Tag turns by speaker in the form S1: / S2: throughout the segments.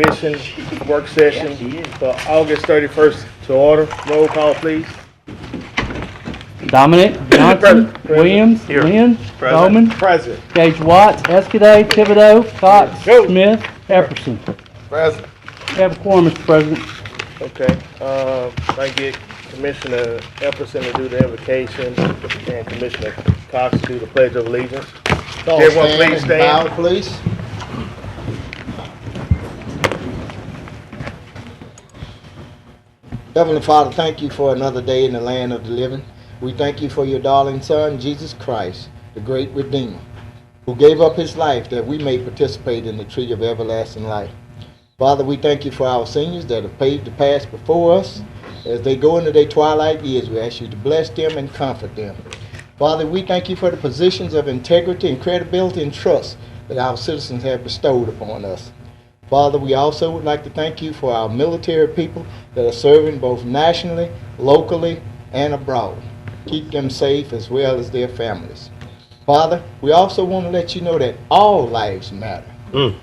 S1: Commission work session for August 31st to order. Roll call, please.
S2: Dominic, Johnson, Williams, Lynn, Bowman,
S1: Present.
S2: Gage Watts, Escaday, Thibodeau, Cox,
S1: Go.
S2: Smith, Epperson.
S1: Present.
S2: We have a quorum, Mr. President.
S1: Okay, I get Commissioner Epperson to do the invocation and Commissioner Cox to do the Pledge of Allegiance. Everyone please stand.
S3: Bow, please. Heavenly Father, thank you for another day in the land of the living. We thank you for your darling Son, Jesus Christ, the great Redeemer, who gave up his life that we may participate in the tree of everlasting life. Father, we thank you for our seniors that have paved the path before us. As they go into their twilight years, we ask you to bless them and comfort them. Father, we thank you for the positions of integrity and credibility and trust that our citizens have bestowed upon us. Father, we also would like to thank you for our military people that are serving both nationally, locally, and abroad. Keep them safe as well as their families. Father, we also want to let you know that all lives matter,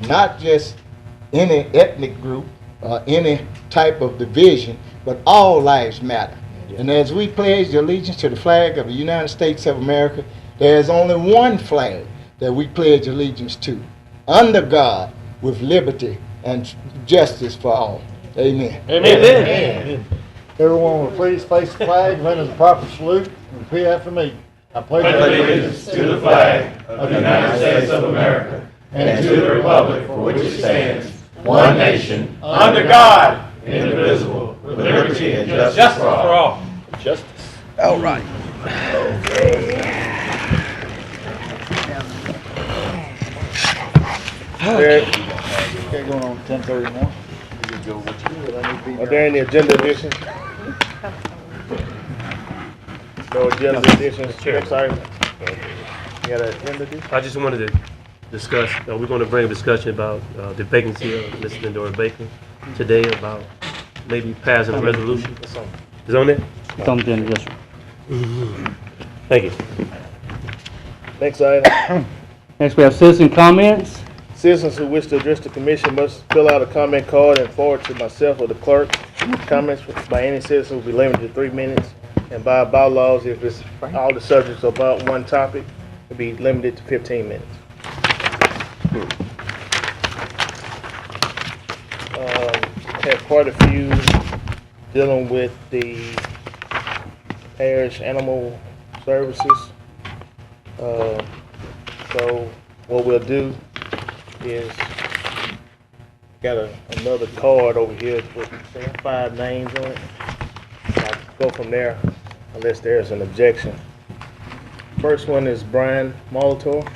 S3: not just any ethnic group or any type of division, but all lives matter. And as we pledge allegiance to the flag of the United States of America, there is only one flag that we pledge allegiance to, under God, with liberty and justice for all. Amen.
S4: Amen. Amen. Everyone will please face the flag, render the proper salute, and repeat after me. I pledge
S5: allegiance to the flag of the United States of America and to the republic for which it stands, one nation, under God, indivisible, with liberty and justice for all.
S1: Justice.
S3: All right.
S4: Okay, going on 10:31.
S1: Are there any agenda additions? No agenda additions. Next item. You got an agenda addition?
S6: I just wanted to discuss, we're going to bring a discussion about the vacancy of Ms. Lindora Baker today, about maybe passing a resolution. Is on it?
S2: It's on the agenda, yes, sir.
S6: Thank you.
S1: Next item.
S2: Next, we have citizen comments.
S1: Citizens who wish to address the commission must fill out a comment card and forward to myself or the clerk. Comments by any citizen will be limited to 3 minutes, and by bylaws, if it's all the subjects are about one topic, it'll be limited to 15 minutes. Have quite a few dealing with the Parish Animal Services. So what we'll do is got another card over here with 5 names on it. I'll go from there unless there's an objection. First one is Brian Molitor.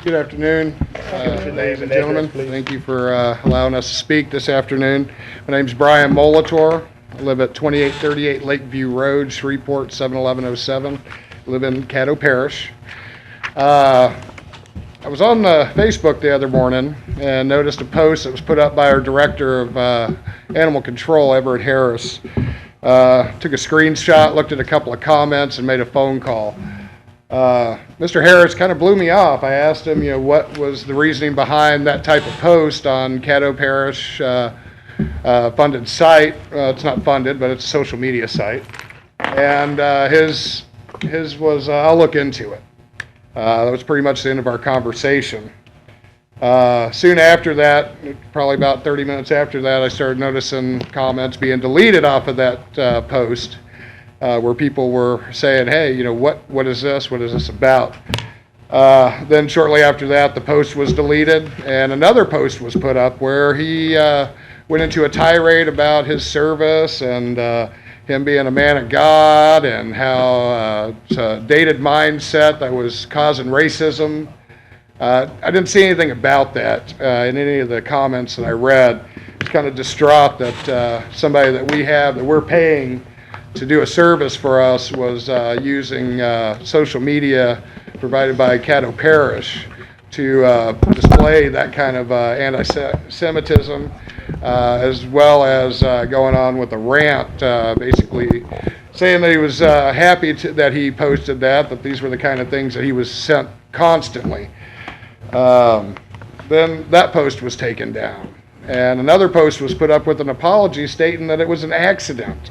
S7: Good afternoon, ladies and gentlemen. Thank you for allowing us to speak this afternoon. My name is Brian Molitor. I live at 2838 Lakeview Road, Shreveport, 71107. I live in Caddo Parish. I was on Facebook the other morning and noticed a post that was put up by our Director of Animal Control, Everett Harris. Took a screenshot, looked at a couple of comments, and made a phone call. Mr. Harris kind of blew me off. I asked him, what was the reasoning behind that type of post on Caddo Parish funded site. It's not funded, but it's a social media site. And his was, I'll look into it. That was pretty much the end of our conversation. Soon after that, probably about 30 minutes after that, I started noticing comments being deleted off of that post. Where people were saying, hey, what is this? What is this about? Then shortly after that, the post was deleted, and another post was put up where he went into a tirade about his service and him being a man of God and how it's a dated mindset that was causing racism. I didn't see anything about that in any of the comments that I read. It's kind of distraught that somebody that we have, that we're paying to do a service for us, was using social media provided by Caddo Parish to display that kind of anti-Semitism, as well as going on with a rant, basically saying that he was happy that he posted that these were the kind of things that he was sent constantly. Then that post was taken down. And another post was put up with an apology stating that it was an accident.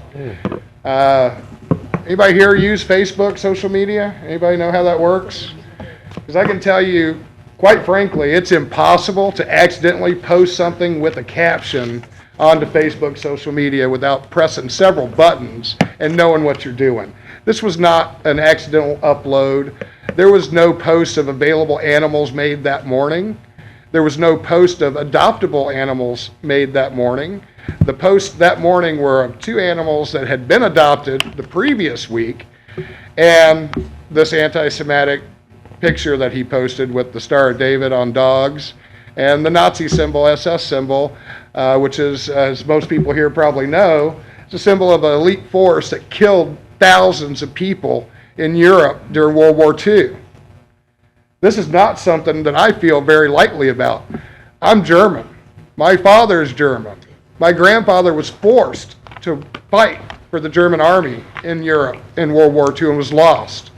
S7: Anybody here use Facebook, social media? Anybody know how that works? Because I can tell you, quite frankly, it's impossible to accidentally post something with a caption onto Facebook, social media without pressing several buttons and knowing what you're doing. This was not an accidental upload. There was no post of available animals made that morning. There was no post of adoptable animals made that morning. The posts that morning were of 2 animals that had been adopted the previous week, and this anti-Semitic picture that he posted with the Star of David on dogs, and the Nazi symbol, SS symbol, which is, as most people here probably know, it's a symbol of an elite force that killed thousands of people in Europe during World War II. This is not something that I feel very lightly about. I'm German. My father is German. My grandfather was forced to fight for the German army in Europe in World War II and was lost.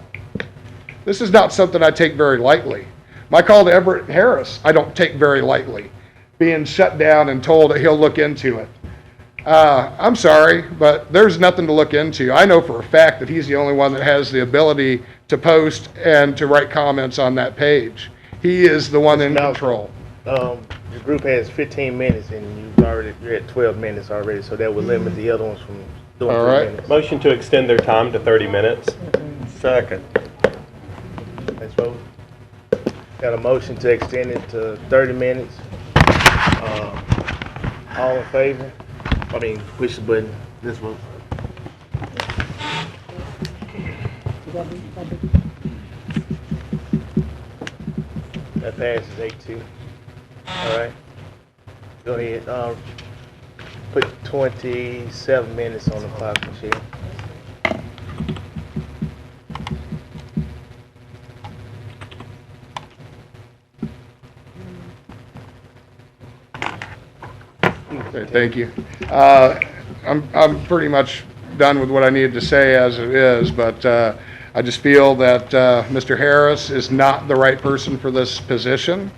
S7: This is not something I take very lightly. My call to Everett Harris, I don't take very lightly, being shut down and told that he'll look into it. I'm sorry, but there's nothing to look into. I know for a fact that he's the only one that has the ability to post and to write comments on that page. He is the one in control.
S1: The group has 15 minutes, and you're at 12 minutes already, so that would limit the other ones from doing 3 minutes.
S6: Motion to extend their time to 30 minutes.
S5: Second.
S1: Let's vote. Got a motion to extend it to 30 minutes. All in favor? I mean, push the button. Let's vote. That passes 8-2. All right. Go ahead. Put 27 minutes on the clock, Michelle.
S7: Okay, thank you. I'm pretty much done with what I needed to say as it is, but I just feel that Mr. Harris is not the right person for this position.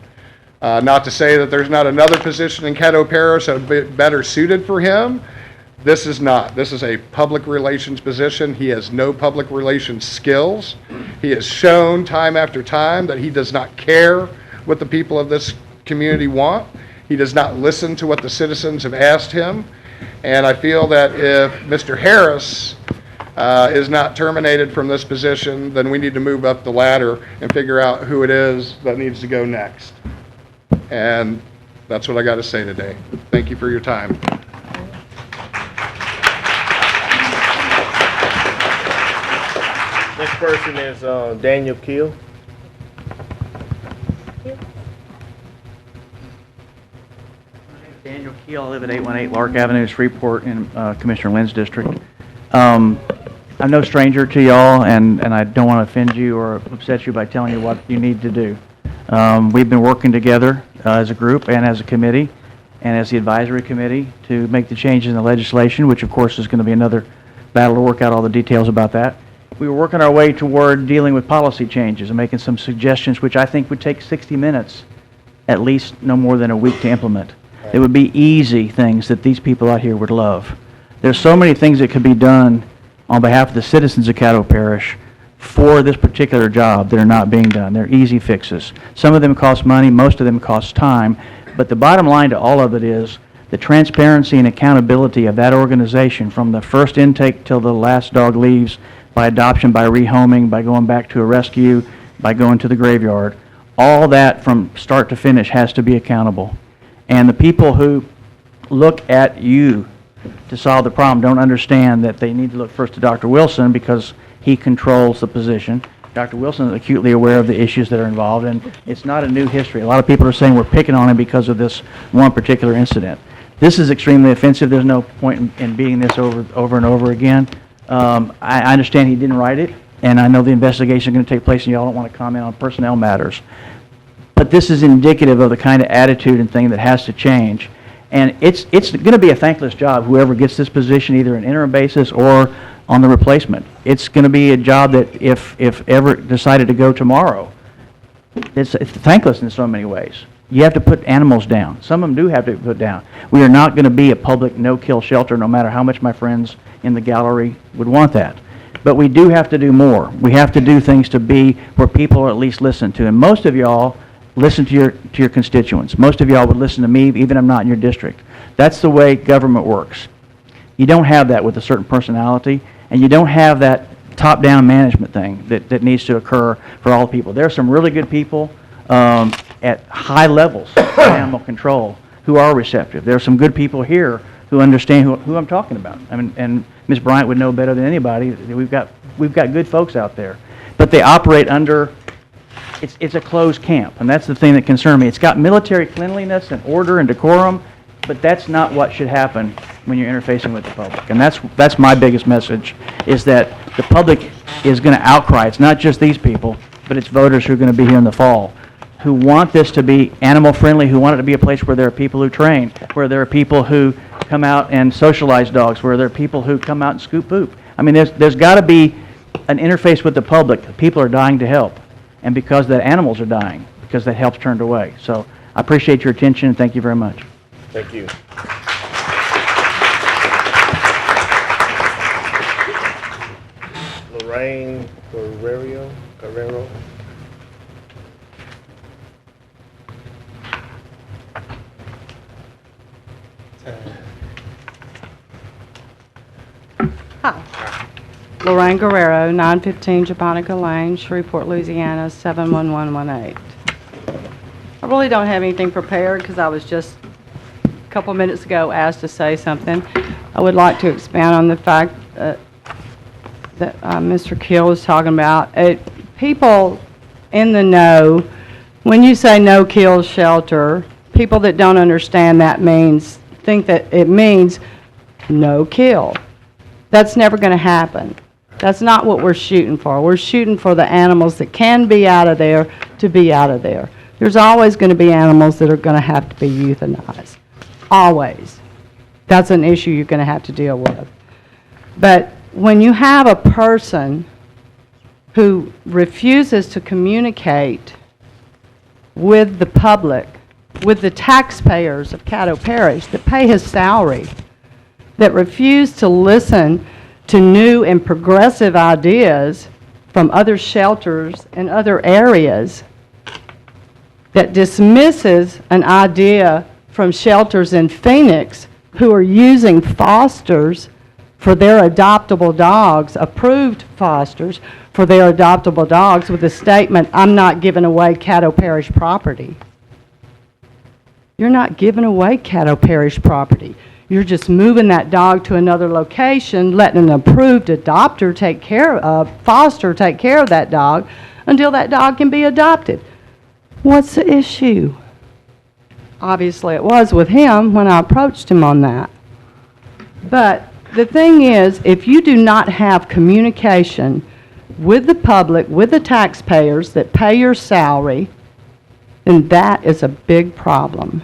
S7: Not to say that there's not another position in Caddo Parish that would be better suited for him. This is not. This is a public relations position. He has no public relations skills. He has shown time after time that he does not care what the people of this community want. He does not listen to what the citizens have asked him. And I feel that if Mr. Harris is not terminated from this position, then we need to move up the ladder and figure out who it is that needs to go next. And that's what I got to say today. Thank you for your time.
S1: Next person is Daniel Keel.
S8: Daniel Keel, I live at 818 Lark Avenue, Shreveport, in Commissioner Lynn's district. I'm no stranger to y'all, and I don't want to offend you or upset you by telling you what you need to do. We've been working together as a group and as a committee and as the advisory committee to make the changes in the legislation, which of course is going to be another battle to work out all the details about that. We were working our way toward dealing with policy changes and making some suggestions which I think would take 60 minutes, at least no more than a week to implement. It would be easy things that these people out here would love. There's so many things that could be done on behalf of the citizens of Caddo Parish for this particular job that are not being done. They're easy fixes. Some of them cost money, most of them cost time, but the bottom line to all of it is the transparency and accountability of that organization from the first intake till the last dog leaves, by adoption, by rehoming, by going back to a rescue, by going to the graveyard. All that from start to finish has to be accountable. And the people who look at you to solve the problem don't understand that they need to look first to Dr. Wilson because he controls the position. Dr. Wilson is acutely aware of the issues that are involved, and it's not a new history. A lot of people are saying we're picking on him because of this one particular incident. This is extremely offensive. There's no point in beating this over and over again. I understand he didn't write it, and I know the investigation is going to take place, and y'all don't want to comment on personnel matters. but this is indicative of the kind of attitude and thing that has to change. And it's going to be a thankless job, whoever gets this position, either an interim basis or on the replacement. It's going to be a job that if ever decided to go tomorrow, it's thankless in so many ways. You have to put animals down. Some of them do have to be put down. We are not going to be a public no-kill shelter, no matter how much my friends in the gallery would want that. But we do have to do more. We have to do things to be where people are at least listened to. And most of y'all listen to your constituents. Most of y'all would listen to me, even if I'm not in your district. That's the way government works. You don't have that with a certain personality, and you don't have that top-down management thing that needs to occur for all people. There are some really good people at high levels of animal control who are receptive. There are some good people here who understand who I'm talking about. I mean, and Ms. Bryant would know better than anybody. We've got good folks out there, but they operate under. It's a closed camp, and that's the thing that concerns me. It's got military cleanliness and order and decorum, but that's not what should happen when you're interfacing with the public. And that's my biggest message, is that the public is going to outcry. It's not just these people, but it's voters who are going to be here in the fall, who want this to be animal friendly, who want it to be a place where there are people who train, where there are people who come out and socialize dogs, where there are people who come out and scoop poop. I mean, there's got to be an interface with the public. People are dying to help, and because the animals are dying, because that help's turned away. So I appreciate your attention, and thank you very much.
S1: Thank you. Lorraine Guerrero.
S9: Hi. Lorraine Guerrero, 915 Japonica Lane, Shreveport, Louisiana, 71118. I really don't have anything prepared because I was just a couple minutes ago asked to say something. I would like to expand on the fact that Mr. Keel was talking about. People in the know, when you say no-kill shelter, people that don't understand that think that it means no kill. That's never going to happen. That's not what we're shooting for. We're shooting for the animals that can be out of there to be out of there. There's always going to be animals that are going to have to be euthanized. Always. That's an issue you're going to have to deal with. But when you have a person who refuses to communicate with the public, with the taxpayers of Caddo Parish that pay his salary, that refuse to listen to new and progressive ideas from other shelters and other areas, that dismisses an idea from shelters in Phoenix who are using fosters for their adoptable dogs, approved fosters for their adoptable dogs, with the statement, "I'm not giving away Caddo Parish property." You're not giving away Caddo Parish property. You're just moving that dog to another location, letting an approved adopter foster take care of that dog until that dog can be adopted. What's the issue? Obviously, it was with him when I approached him on that. But the thing is, if you do not have communication with the public, with the taxpayers that pay your salary, then that is a big problem.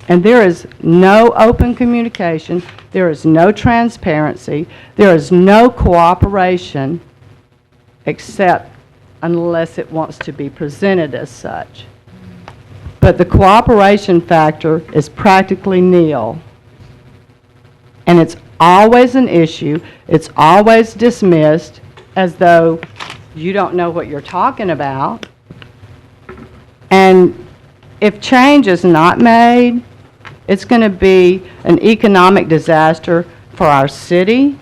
S9: And there is no open communication, there is no transparency, there is no cooperation, except unless it wants to be presented as such. But the cooperation factor is practically nil. And it's always an issue, it's always dismissed as though you don't know what you're talking about. And if change is not made, it's going to be an economic disaster for our city,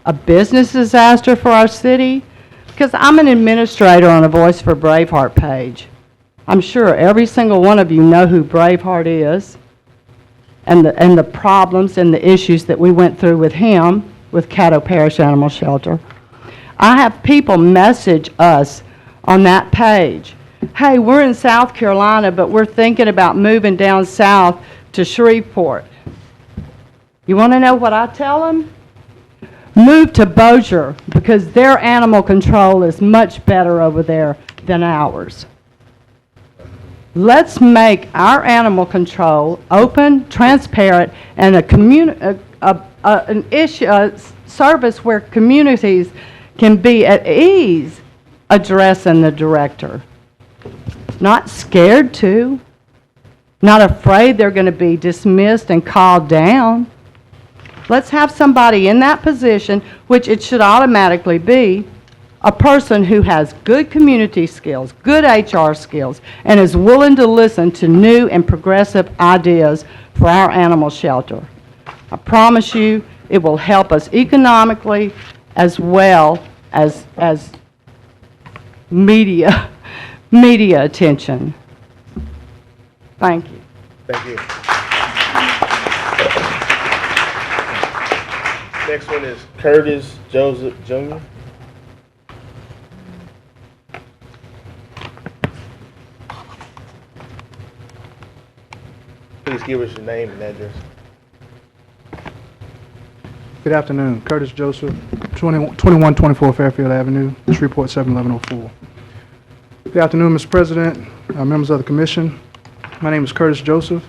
S9: a business disaster for our city, because I'm an administrator on a Voice for Braveheart page. I'm sure every single one of you know who Braveheart is and the problems and the issues that we went through with him, with Caddo Parish Animal Shelter. I have people message us on that page. Hey, we're in South Carolina, but we're thinking about moving down south to Shreveport. You want to know what I tell them? Move to Bossier, because their animal control is much better over there than ours. Let's make our animal control open, transparent, and a service where communities can be at ease addressing the director. Not scared to, not afraid they're going to be dismissed and called down. Let's have somebody in that position, which it should automatically be, a person who has good community skills, good HR skills, and is willing to listen to new and progressive ideas for our animal shelter. I promise you it will help us economically as well as media attention. Thank you.
S1: Thank you. Next one is Curtis Joseph Jr. Please give us your name and address.
S10: Good afternoon. Curtis Joseph, 2124 Fairfield Avenue, Shreveport 71104. Good afternoon, Mr. President, members of the commission. My name is Curtis Joseph.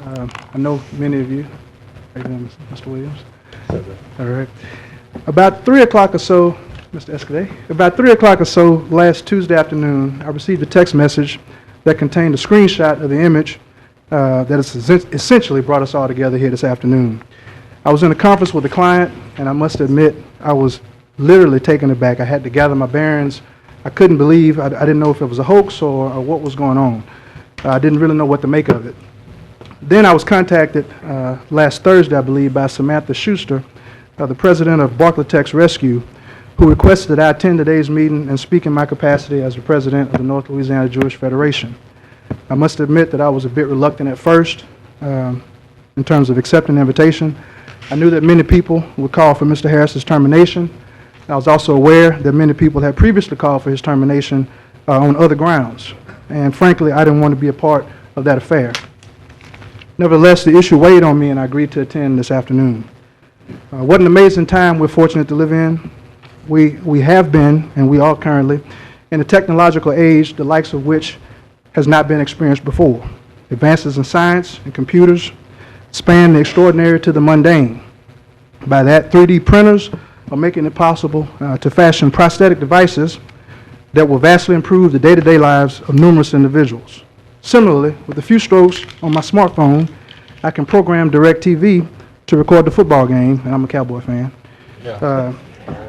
S10: I know many of you. How you doing, Mr. Williams? All right. About 3 o'clock or so, Mr. Escade, about 3 o'clock or so last Tuesday afternoon, I received a text message that contained a screenshot of the image that has essentially brought us all together here this afternoon. I was in a conference with a client, and I must admit, I was literally taken aback. I had to gather my bearings. I couldn't believe, I didn't know if it was a hoax or what was going on. I didn't really know what to make of it. Then I was contacted last Thursday, I believe, by Samantha Schuster, the president of Barclaytex Rescue, who requested that I attend today's meeting and speak in my capacity as the president of the North Louisiana Jewish Federation. I must admit that I was a bit reluctant at first in terms of accepting the invitation. I knew that many people would call for Mr. Harris's termination. I was also aware that many people had previously called for his termination on other grounds. And frankly, I didn't want to be a part of that affair. Nevertheless, the issue weighed on me, and I agreed to attend this afternoon. What an amazing time we're fortunate to live in. We have been, and we are currently, in a technological age the likes of which has not been experienced before. Advances in science and computers span the extraordinary to the mundane. By that, 3D printers are making it possible to fashion prosthetic devices that will vastly improve the day-to-day lives of numerous individuals. Similarly, with a few strokes on my smartphone, I can program DirecTV to record the football game, and I'm a Cowboy fan,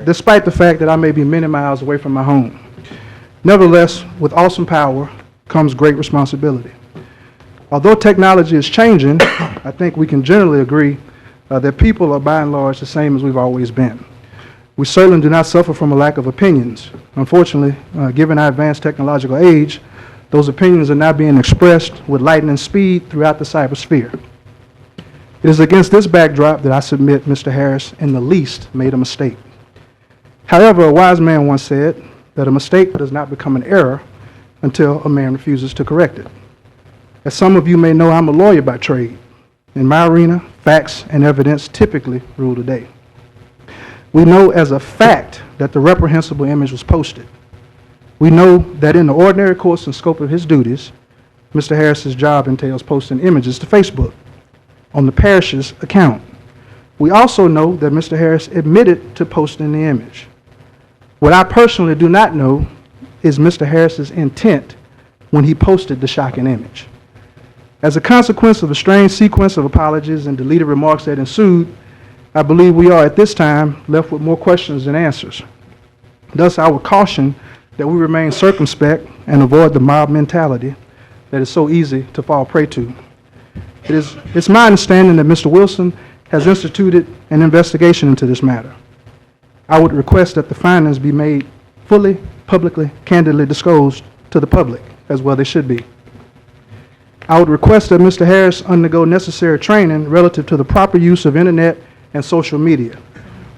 S10: despite the fact that I may be many miles away from my home. Nevertheless, with awesome power comes great responsibility. Although technology is changing, I think we can generally agree that people are by and large the same as we've always been. We certainly do not suffer from a lack of opinions. Unfortunately, given our advanced technological age, those opinions are now being expressed with lightning speed throughout the cybersphere. It is against this backdrop that I submit Mr. Harris in the least made a mistake. However, a wise man once said that a mistake does not become an error until a man refuses to correct it. As some of you may know, I'm a lawyer by trade. In my arena, facts and evidence typically rule the day. We know as a fact that the reprehensible image was posted. We know that in the ordinary course and scope of his duties, Mr. Harris's job entails posting images to Facebook on the parish's account. We also know that Mr. Harris admitted to posting the image. What I personally do not know is Mr. Harris's intent when he posted the shocking image. As a consequence of a strange sequence of apologies and deleted remarks that ensued, I believe we are at this time left with more questions than answers. Thus, I would caution that we remain circumspect and avoid the mob mentality that is so easy to fall prey to. It's my understanding that Mr. Wilson has instituted an investigation into this matter. I would request that the findings be made fully, publicly, candidly disclosed to the public, as well they should be. I would request that Mr. Harris undergo necessary training relative to the proper use of internet and social media,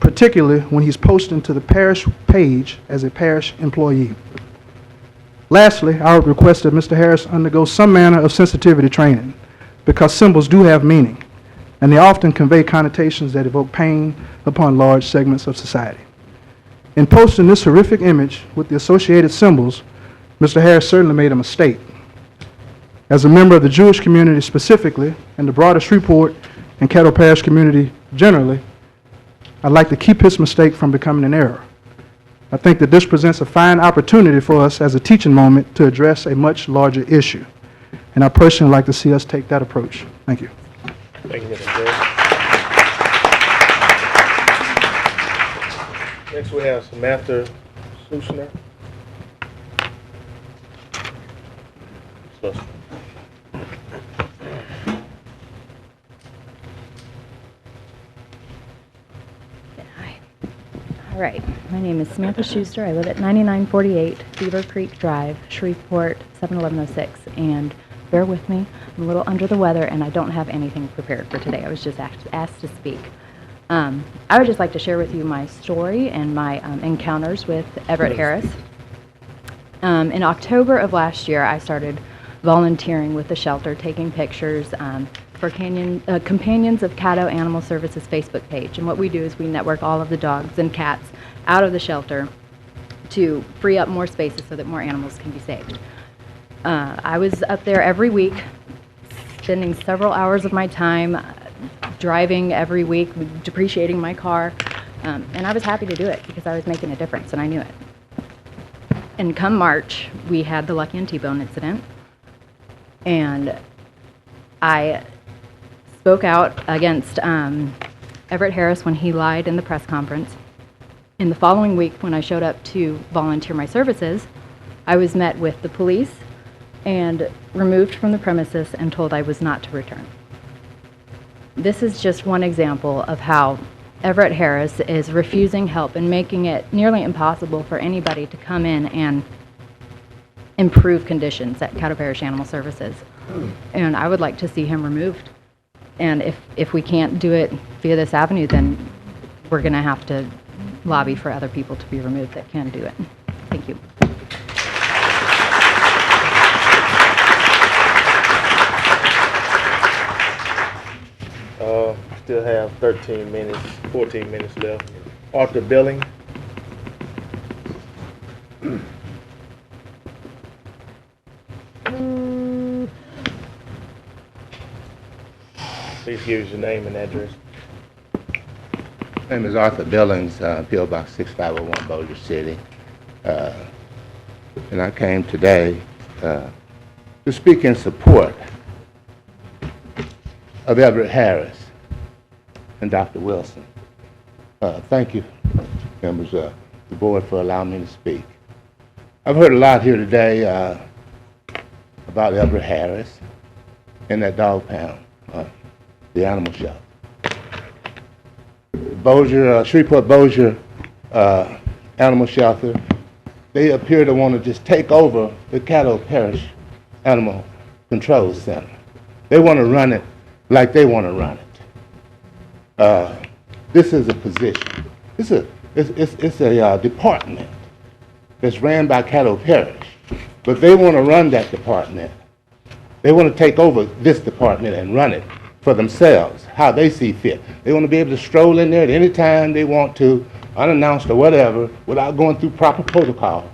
S10: particularly when he's posting to the parish page as a parish employee. Lastly, I would request that Mr. Harris undergo some manner of sensitivity training, because symbols do have meaning, and they often convey connotations that evoke pain upon large segments of society. In posting this horrific image with the associated symbols, Mr. Harris certainly made a mistake. As a member of the Jewish community specifically, and the broader Shreveport and Caddo Parish community generally, I'd like to keep his mistake from becoming an error. I think that this presents a fine opportunity for us as a teaching moment to address a much larger issue. And I personally like to see us take that approach. Thank you.
S1: Thank you, Mr. Joe. Next we have Samantha Schuster.
S11: All right, my name is Samantha Schuster. I live at 9948 Beaver Creek Drive, Shreveport, 71106. And bear with me, I'm a little under the weather and I don't have anything prepared for today. I was just asked to speak. I would just like to share with you my story and my encounters with Everett Harris. In October of last year, I started volunteering with the shelter, taking pictures for Companions of Caddo Animal Services Facebook page. And what we do is we network all of the dogs and cats out of the shelter to free up more spaces so that more animals can be saved. I was up there every week, spending several hours of my time driving every week, depreciating my car, and I was happy to do it because I was making a difference and I knew it. And come March, we had the Lucky and T-Bone incident, and I spoke out against Everett Harris when he lied in the press conference. In the following week, when I showed up to volunteer my services, I was met with the police and removed from the premises and told I was not to return. This is just one example of how Everett Harris is refusing help and making it nearly impossible for anybody to come in and improve conditions at Caddo Parish Animal Services. And I would like to see him removed. And if we can't do it via this avenue, then we're going to have to lobby for other people to be removed that can do it. Thank you.
S1: Still have 14 minutes left. Arthur Billing. Please give us your name and address.
S12: My name is Arthur Billings, P.O. Box 6501, Bossier City. And I came today to speak in support of Everett Harris and Dr. Wilson. Thank you, members of the board, for allowing me to speak. I've heard a lot here today about Everett Harris and that dog pound, the animal shelter. Shreveport Bossier Animal Shelter, they appear to want to just take over the Caddo Parish Animal Control Center. They want to run it like they want to run it. This is a position. It's a department that's ran by Caddo Parish, but they want to run that department. They want to take over this department and run it for themselves, how they see fit. They want to be able to stroll in there at any time they want to, unannounced or whatever, without going through proper protocol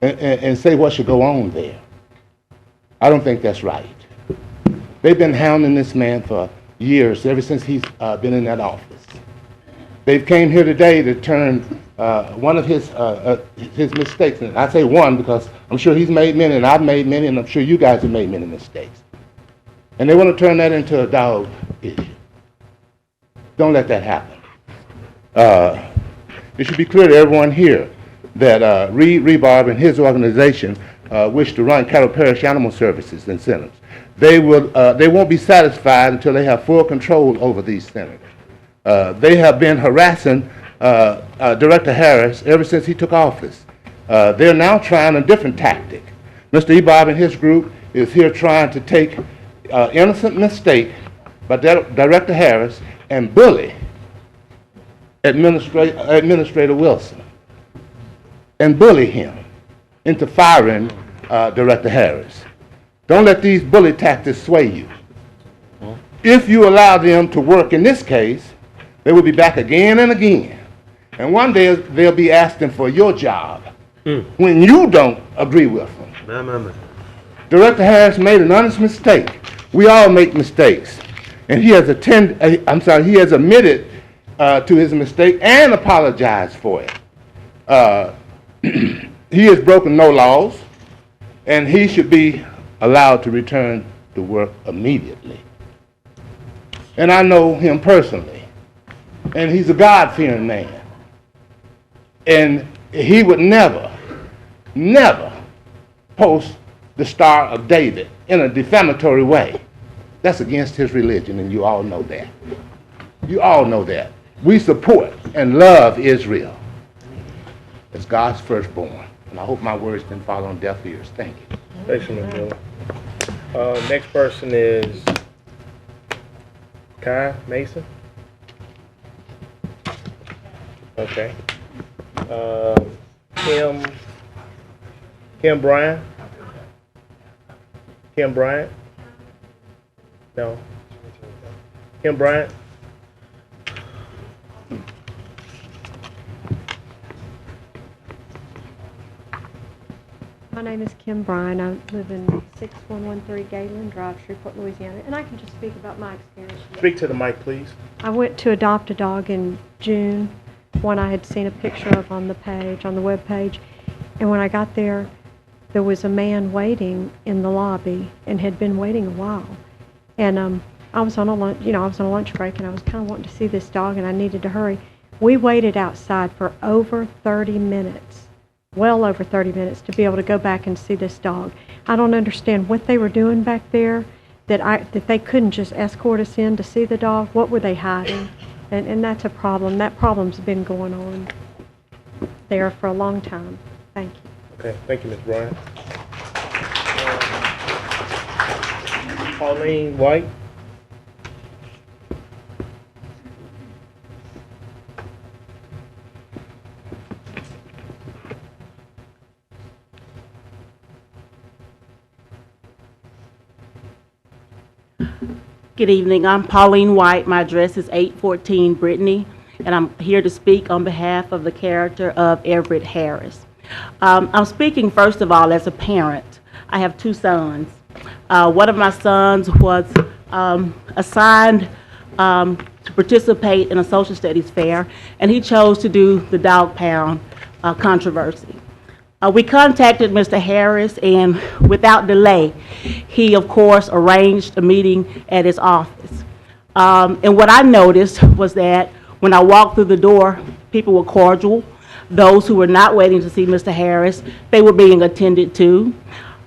S12: and say what should go on there. I don't think that's right. They've been hounding this man for years, ever since he's been in that office. They've came here today to turn one of his mistakes, and I say one because I'm sure he's made many, and I've made many, and I'm sure you guys have made many mistakes. And they want to turn that into a dog issue. Don't let that happen. It should be clear to everyone here that Reed Rebarb and his organization wish to run Caddo Parish Animal Services and centers. They won't be satisfied until they have full control over these centers. They have been harassing Director Harris ever since he took office. They're now trying a different tactic. Mr. Ebarb and his group is here trying to take innocent mistake by Director Harris and bully Administrator Wilson and bully him into firing Director Harris. Don't let these bully tactics sway you. If you allow them to work in this case, they will be back again and again. And one day they'll be asking for your job when you don't agree with them. Director Harris made an honest mistake. We all make mistakes. And he has he has admitted to his mistake and apologized for it. He has broken no laws, and he should be allowed to return to work immediately. And I know him personally, and he's a God-fearing man. And he would never post the Star of David in a defamatory way. That's against his religion, and you all know that. You all know that. We support and love Israel as God's firstborn. And I hope my words didn't fall on deaf ears. Thank you.
S1: Thanks, Mr. Miller. Next person is Kai Mason. Okay. Kim Bryant. Kim Bryant? No. Kim Bryant?
S13: My name is Kim Bryan. I live in 6113 Galen Drive, Shreveport, Louisiana, and I can just speak about my experience.
S1: Speak to the mic, please.
S13: I went to adopt a dog in June, one I had seen a picture of on the page, on the web page, and when I got there, there was a man waiting in the lobby and had been waiting a while. And I was on a lunch, I was on a lunch break, and I was kind of wanting to see this dog, and I needed to hurry. We waited outside for over 30 minutes. Well over 30 minutes to be able to go back and see this dog. I don't understand what they were doing back there, that they couldn't just escort us in to see the dog. What were they hiding? And that's a problem. That problem's been going on there for a long time. Thank you.
S1: Okay, thank you, Ms. Bryant. Pauline White.
S14: Good evening. I'm Pauline White. My address is 814 Brittany, and I'm here to speak on behalf of the character of Everett Harris. I'm speaking first of all as a parent. I have two sons. One of my sons was assigned to participate in a social studies fair, and he chose to do the dog pound controversy. We contacted Mr. Harris, and without delay, he, of course, arranged a meeting at his office. And what I noticed was that when I walked through the door, people were cordial. Those who were not waiting to see Mr. Harris, they were being attended to.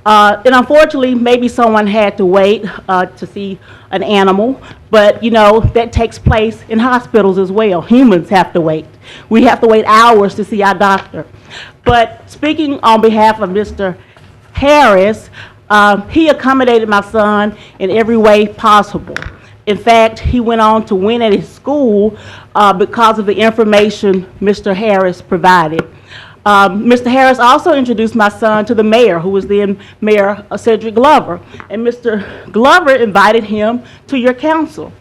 S14: And unfortunately, maybe someone had to wait to see an animal, but that takes place in hospitals as well. Humans have to wait. We have to wait hours to see our doctor. But speaking on behalf of Mr. Harris, he accommodated my son in every way possible. In fact, he went on to win at his school because of the information Mr. Harris provided. Mr. Harris also introduced my son to the mayor, who was then Mayor Cedric Glover, and Mr. Glover invited him to your council.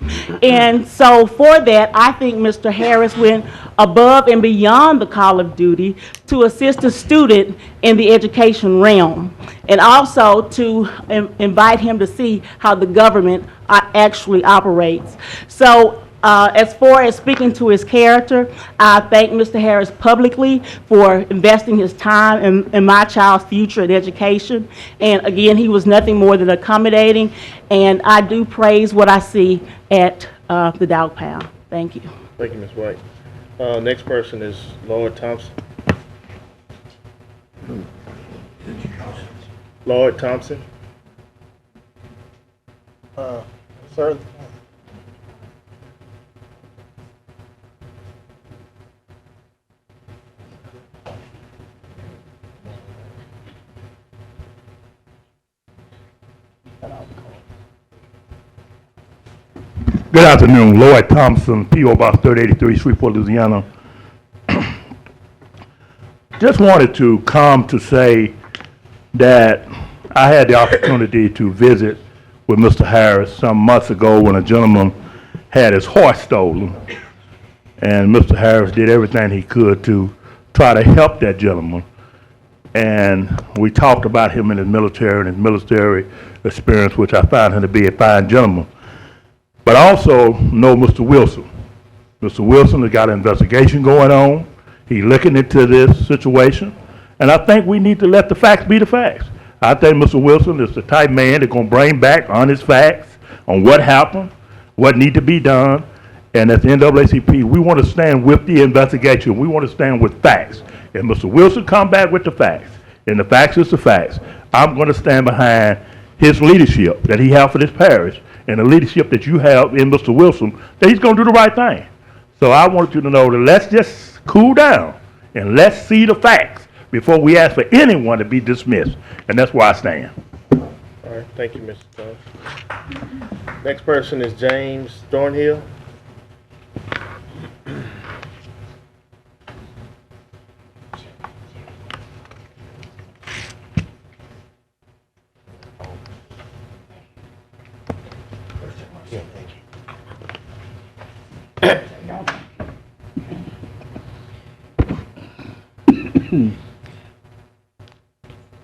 S14: And so for that, I think Mr. Harris went above and beyond the call of duty to assist a student in the education realm, and also to invite him to see how the government actually operates. So as far as speaking to his character, I thank Mr. Harris publicly for investing his time in my child's future and education. And again, he was nothing more than accommodating, and I do praise what I see at the dog pound. Thank you.
S1: Thank you, Ms. White. Next person is Lloyd Thompson. Lloyd Thompson.
S4: Sir,
S15: Good afternoon, Lloyd Thompson, P.O. Box 3083, Shreveport, Louisiana. Just wanted to come to say that I had the opportunity to visit with Mr. Harris some months ago when a gentleman had his horse stolen. And Mr. Harris did everything he could to try to help that gentleman. and we talked about him in his military and his military experience, which I found him to be a fine gentleman. But I also know Mr. Wilson. Mr. Wilson has got an investigation going on. He's looking into this situation, and I think we need to let the facts be the facts. I think Mr. Wilson is the type man that's going to bring back honest facts on what happened, what need to be done, and at the NAACP, we want to stand with the investigation. We want to stand with facts. If Mr. Wilson come back with the facts, and the facts is the facts, I'm going to stand behind his leadership that he has for this parish, and the leadership that you have in Mr. Wilson, that he's going to do the right thing. So I want you to know that let's just cool down, and let's see the facts before we ask for anyone to be dismissed. And that's where I stand.
S1: All right, thank you, Mr. Thompson. Next person is James Thornhill.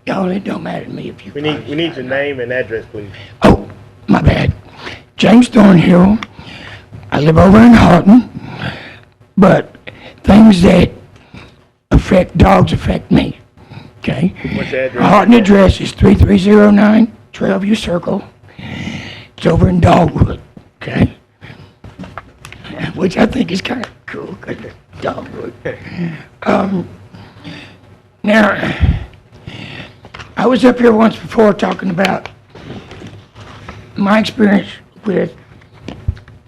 S16: Y'all, it don't matter to me if you.
S1: We need your name and address, please.
S16: Oh, my bad. James Thornhill. I live over in Houghton, but things that affect dogs affect me. Okay.
S1: What's the address?
S16: My Houghton address is 3309 Trailview Circle. It's over in Dogwood. Okay. Which I think is kind of cool because it's Dogwood. Now, I was up here once before talking about my experience with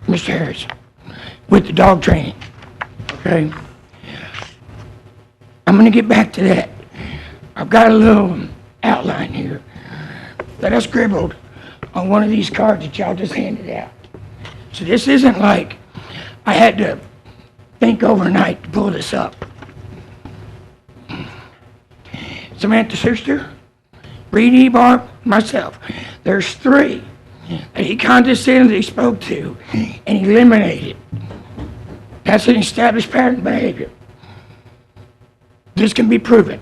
S16: Mr. Harris, with the dog training, okay? I'm gonna get back to that. I've got a little outline here that I scribbled on one of these cards that y'all just handed out. So this isn't like I had to think overnight to pull this up. Samantha Schuster, Reed Ebar, myself. There's three that he condescendingly spoke to and eliminated. That's an established pattern behavior. This can be proven.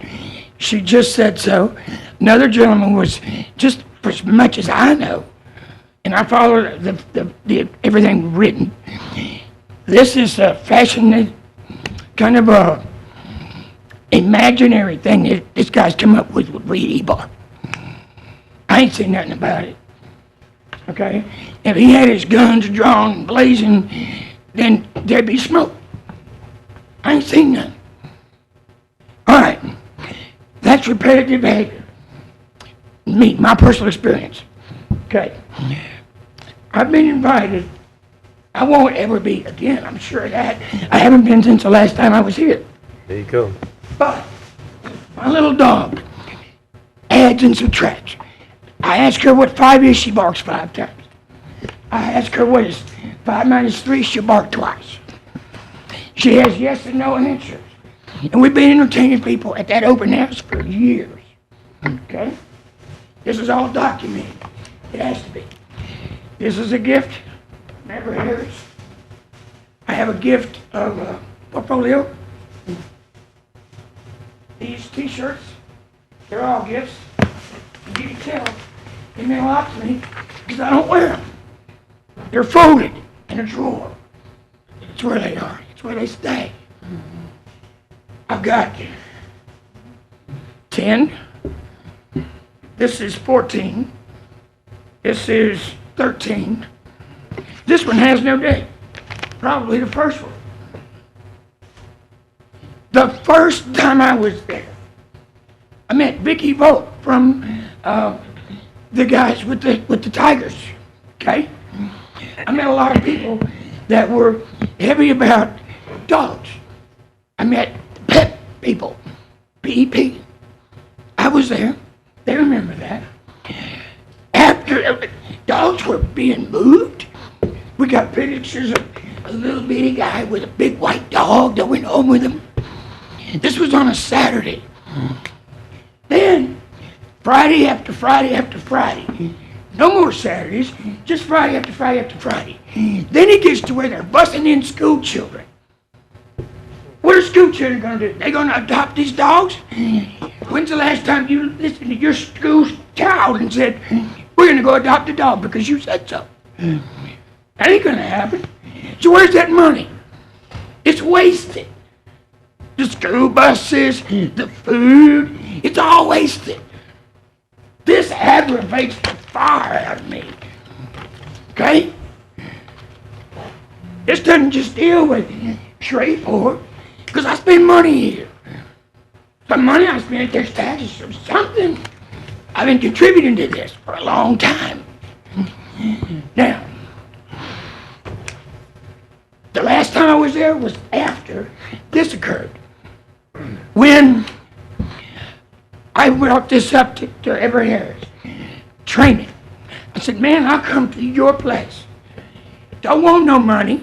S16: She just said so. Another gentleman was, just for as much as I know, and I follow the everything written. This is a fashioned, kind of a imaginary thing that this guy's come up with Reed Ebar. I ain't seen nothing about it. Okay? If he had his guns drawn, blazing, then there'd be smoke. I ain't seen nothing. All right. That's repetitive behavior. Me, my personal experience. Okay. I've been invited. I won't ever be again, I'm sure of that. I haven't been since the last time I was here.
S6: There you go.
S16: But my little dog adds and subtracts. I ask her what 5 is, she barks 5 times. I ask her what is 5 minus 3, she'll bark twice. She has yes and no answers. And we've been entertaining people at that open house for years. Okay? This is all documented. It has to be. This is a gift. Never Harris. I have a gift of a portfolio. These t-shirts, they're all gifts. You can tell they mean a lot to me because I don't wear them. They're folded in a drawer. It's where they are. It's where they stay. I've got 10. This is 14. This is 13. This one has no date. Probably the first one. The first time I was there, I met Vicky Vogt from the guys with the Tigers, okay? I met a lot of people that were heavy about dogs. I met pet people, PEP. I was there. They remember that. After dogs were being moved, we got pictures of a little bitty guy with a big white dog that went home with him. This was on a Saturday. Then, Friday after Friday after Friday, no more Saturdays, just Friday after Friday after Friday. Then it gets to where they're busting in school children. What are school children going to do? They going to adopt these dogs? We When's the last time you listened to your school's child and said, we're gonna go adopt a dog because you said so? That ain't gonna happen. So where's that money? It's wasted. The school buses, the food, it's all wasted. This aggravates the fire out of me. Okay? This doesn't just deal with Shreveport, because I spend money here. The money I spend, there's taxes or something. I've been contributing to this for a long time. Now, the last time I was there was after this occurred. When I brought this up to Everett Harris, training. I said, man, I'll come to your place. Don't want no money.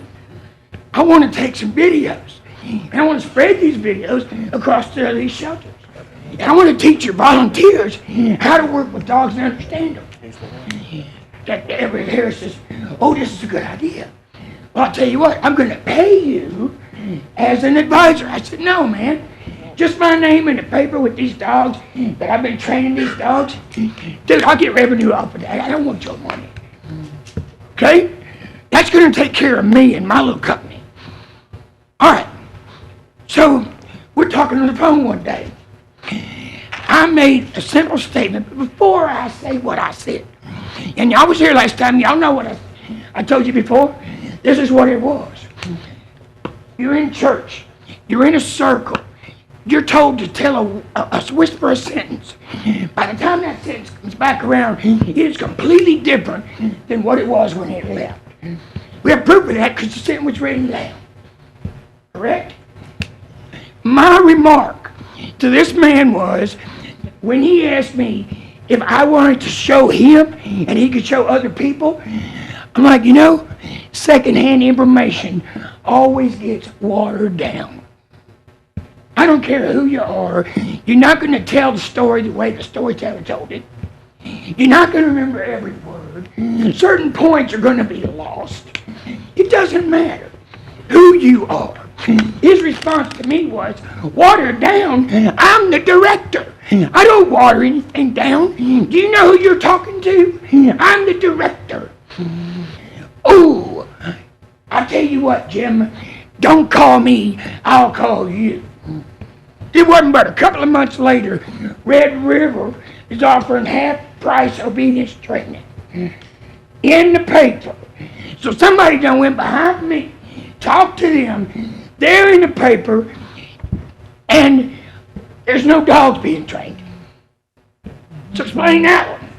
S16: I want to take some videos. And I want to spread these videos across these shelters. And I want to teach your volunteers how to work with dogs and understand them. That Everett Harris says, oh, this is a good idea. Well, I'll tell you what, I'm going to pay you as an advisor. I said, no, man. Just my name in the paper with these dogs, that I've been training these dogs. Dude, I'll get revenue off of that. I don't want your money. Okay? That's going to take care of me and my little company. All right. So, we're talking on the phone one day. I made a simple statement, but before I say what I said, and y'all was here last time, y'all know what I told you before. This is what it was. You're in church. You're in a circle. You're told to tell whisper a sentence. By the time that sentence comes back around, it is completely different than what it was when it left. We have proof of that because the sentence was written down. Correct? My remark to this man was, when he asked me if I wanted to show him and he could show other people, I'm like, you know, secondhand information always gets watered down. I don't care who you are, you're not going to tell the story the way the storyteller told it. You're not going to remember every word. Certain points are going to be lost. It doesn't matter who you are. His response to me was, water down? I'm the director. I don't water anything down. Do you know who you're talking to? I'm the director. Oh, I tell you what, Jim, don't call me, I'll call you. It wasn't but a couple of months later, Red River is offering half-price obedience training in the paper. So somebody done went behind me, talked to them, they're in the paper, and there's no dogs being trained. So explain that one.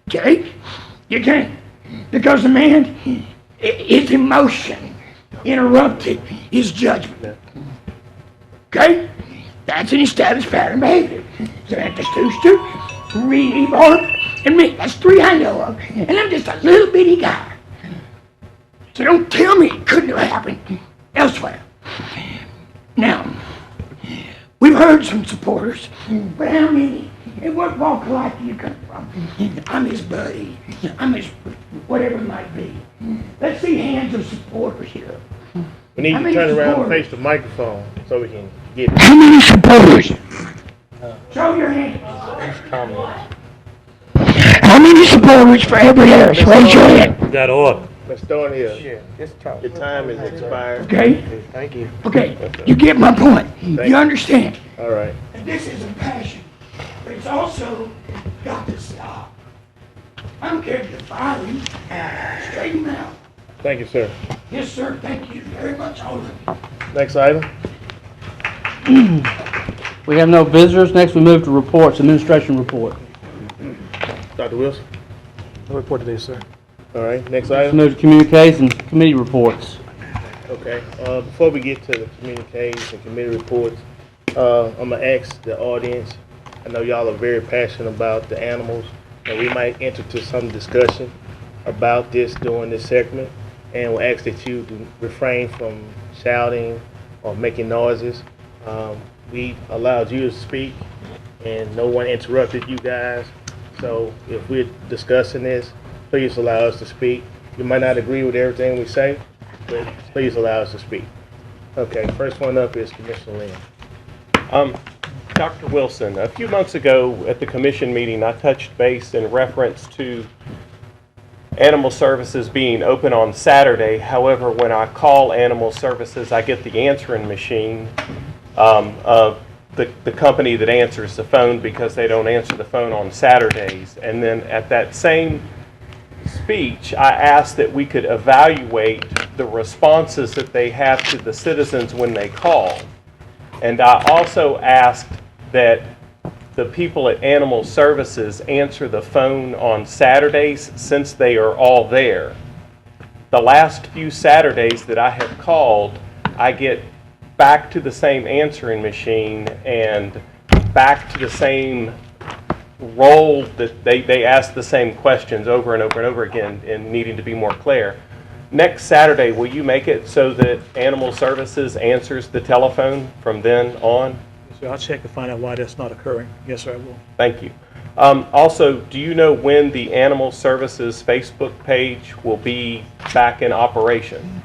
S16: Okay? You can't. Because the man, his emotion interrupted his judgment. Okay? That's an established pattern of behavior. Samantha Schuster, Reedy Barb, and me. That's three I know of. And I'm just a little bitty guy. So don't tell me it couldn't have happened elsewhere. Now, we've heard some supporters, but how many? And what walk of life do you come from? I'm his buddy. I'm his whatever it might be. Let's see hands of supporters here.
S1: We need to turn around and face the microphone so we can get.
S16: How many supporters? Show your hands. How many supporters for Everett Harris? Raise your hand.
S6: Got order.
S1: Let's start here. Your time is expired.
S16: Okay?
S1: Thank you.
S16: Okay, you get my point. You understand?
S1: All right.
S16: And this is a passion, but it's also got to stop. I don't care if you fire him, straighten him out.
S1: Thank you, sir.
S16: Yes, sir. Thank you very much, all of you.
S1: Next item.
S2: We have no visitors. Next, we move to reports, administration report.
S1: Dr. Wilson.
S10: No report today, sir.
S1: All right. Next
S2: Let's
S1: item.
S2: move to communications, committee reports.
S1: Okay. Before we get to the communiques and committee reports, I'm going to ask the audience, I know y'all are very passionate about the animals, and we might enter to some discussion about this during this segment, and we'll ask that you refrain from shouting or making noises. We allowed you to speak, and no one interrupted you guys, so if we're discussing this, please allow us to speak. You might not agree with everything we say, but please allow us to speak. Okay, first one up is Commissioner Lynn.
S17: Dr. Wilson, a few months ago at the commission meeting, I touched base in reference to Animal Services being open on Saturday. However, when I call Animal Services, I get the answering machine of the company that answers the phone because they don't answer the phone on Saturdays. And then at that same speech, I asked that we could evaluate the responses that they have to the citizens when they call. And I also asked that the people at Animal Services answer the phone on Saturdays since they are all there. The last few Saturdays that I have called, I get back to the same answering machine and back to the same role that they ask the same questions over and over and over again and needing to be more clear. Next Saturday, will you make it so that Animal Services answers the telephone from then on?
S18: Yes, sir. I'll check and find out why that's not occurring. Yes, sir, I will.
S17: Thank you. Also, do you know when the Animal Services Facebook page will be back in operation?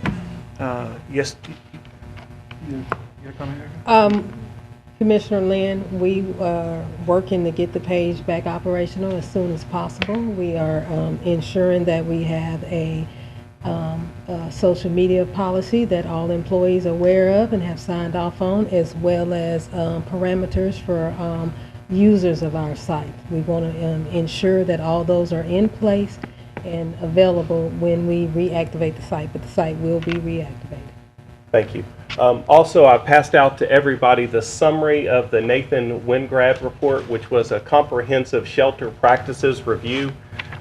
S18: Yes. You're coming here?
S19: Commissioner Lynn, we are working to get the page back operational as soon as possible. We are ensuring that we have a social media policy that all employees are aware of and have signed off on, as well as parameters for users of our site. We want to ensure that all those are in place and available when we reactivate the site, but the site will be reactivated.
S17: Thank you. Also, I passed out to everybody the summary of the Nathan Wingrad report, which was a comprehensive shelter practices review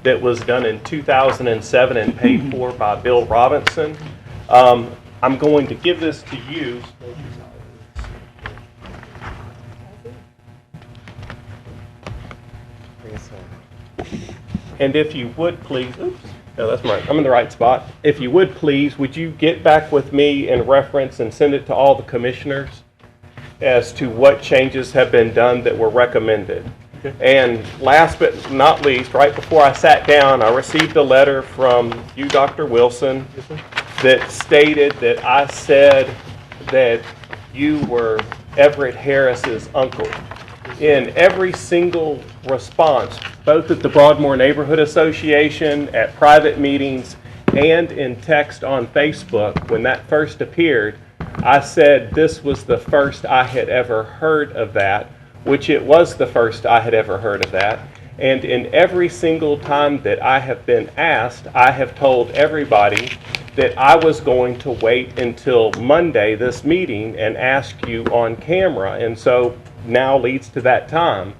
S17: that was done in 2007 and paid for by Bill Robinson. I'm going to give this to you. And if you would please, oops, no, that's right, I'm in the right spot. If you would please, would you get back with me in reference and send it to all the commissioners as to what changes have been done that were recommended? And last but not least, right before I sat down, I received a letter from you, Dr. Wilson, that stated that I said that you were Everett Harris's uncle. In every single response, both at the Broadmoor Neighborhood Association, at private meetings, and in text on Facebook, when that first appeared, I said this was the first I had ever heard of that, which it was the first I had ever heard of that. And in every single time that I have been asked, I have told everybody that I was going to wait until Monday, this meeting, and ask you on camera. And so now leads to that time.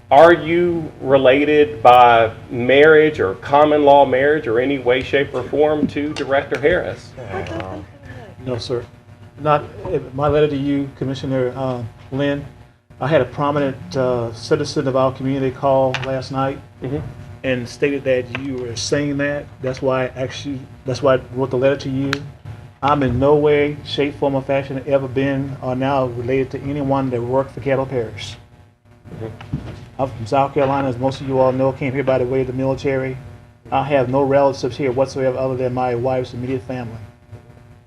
S17: Are you related by marriage or common law marriage or any way, shape, or form to Director Harris?
S18: No, sir. Not my letter to you, Commissioner Lynn. I had a prominent citizen of our community call last night and stated that you were saying that. That's why I wrote the letter to you. I'm in no way, shape, form, or fashion ever been or now related to anyone that worked for Caddo Parish. I'm from South Carolina, as most of you all know, came here by the way of the military. I have no relatives here whatsoever other than my wife's immediate family.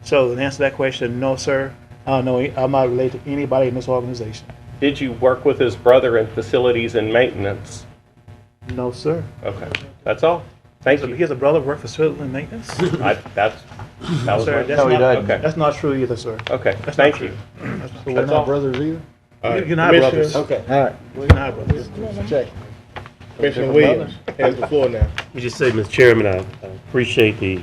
S18: So to answer that question, no, sir. No, I'm not related to anybody in this organization.
S17: Did you work with his brother in facilities and maintenance?
S18: No, sir.
S17: Okay, that's all. Thank you.
S18: He has a brother who worked for facilities and maintenance?
S17: That was
S18: Sir,
S17: my
S18: that's not,
S17: okay.
S18: That's not true either, sir.
S17: Okay,
S18: That's
S17: thank
S18: not
S17: you.
S18: true.
S4: So we're not brothers either?
S18: You're not brothers.
S4: Okay, all right.
S18: We're not brothers.
S4: Check.
S1: Commissioner Williams has the floor now.
S6: You just say, Mr. Chairman, I appreciate the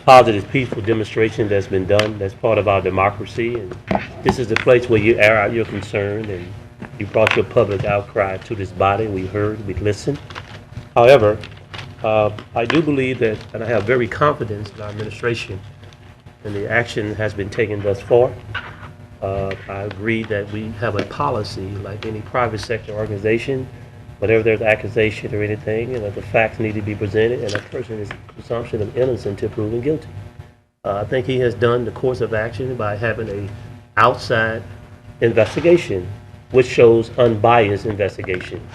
S6: positive, peaceful demonstration that's been done. That's part of our democracy, and this is the place where you air out your concern, and you brought your public outcry to this body. We heard, we listened. However, I do believe that, and I have very confidence in our administration, and the action has been taken thus far. I agree that we have a policy, like any private sector organization, whenever there's accusation or anything, and the facts need to be presented, and a person is presumption of innocence until proven guilty. I think he has done the course of action by having a outside investigation, which shows unbiased investigation.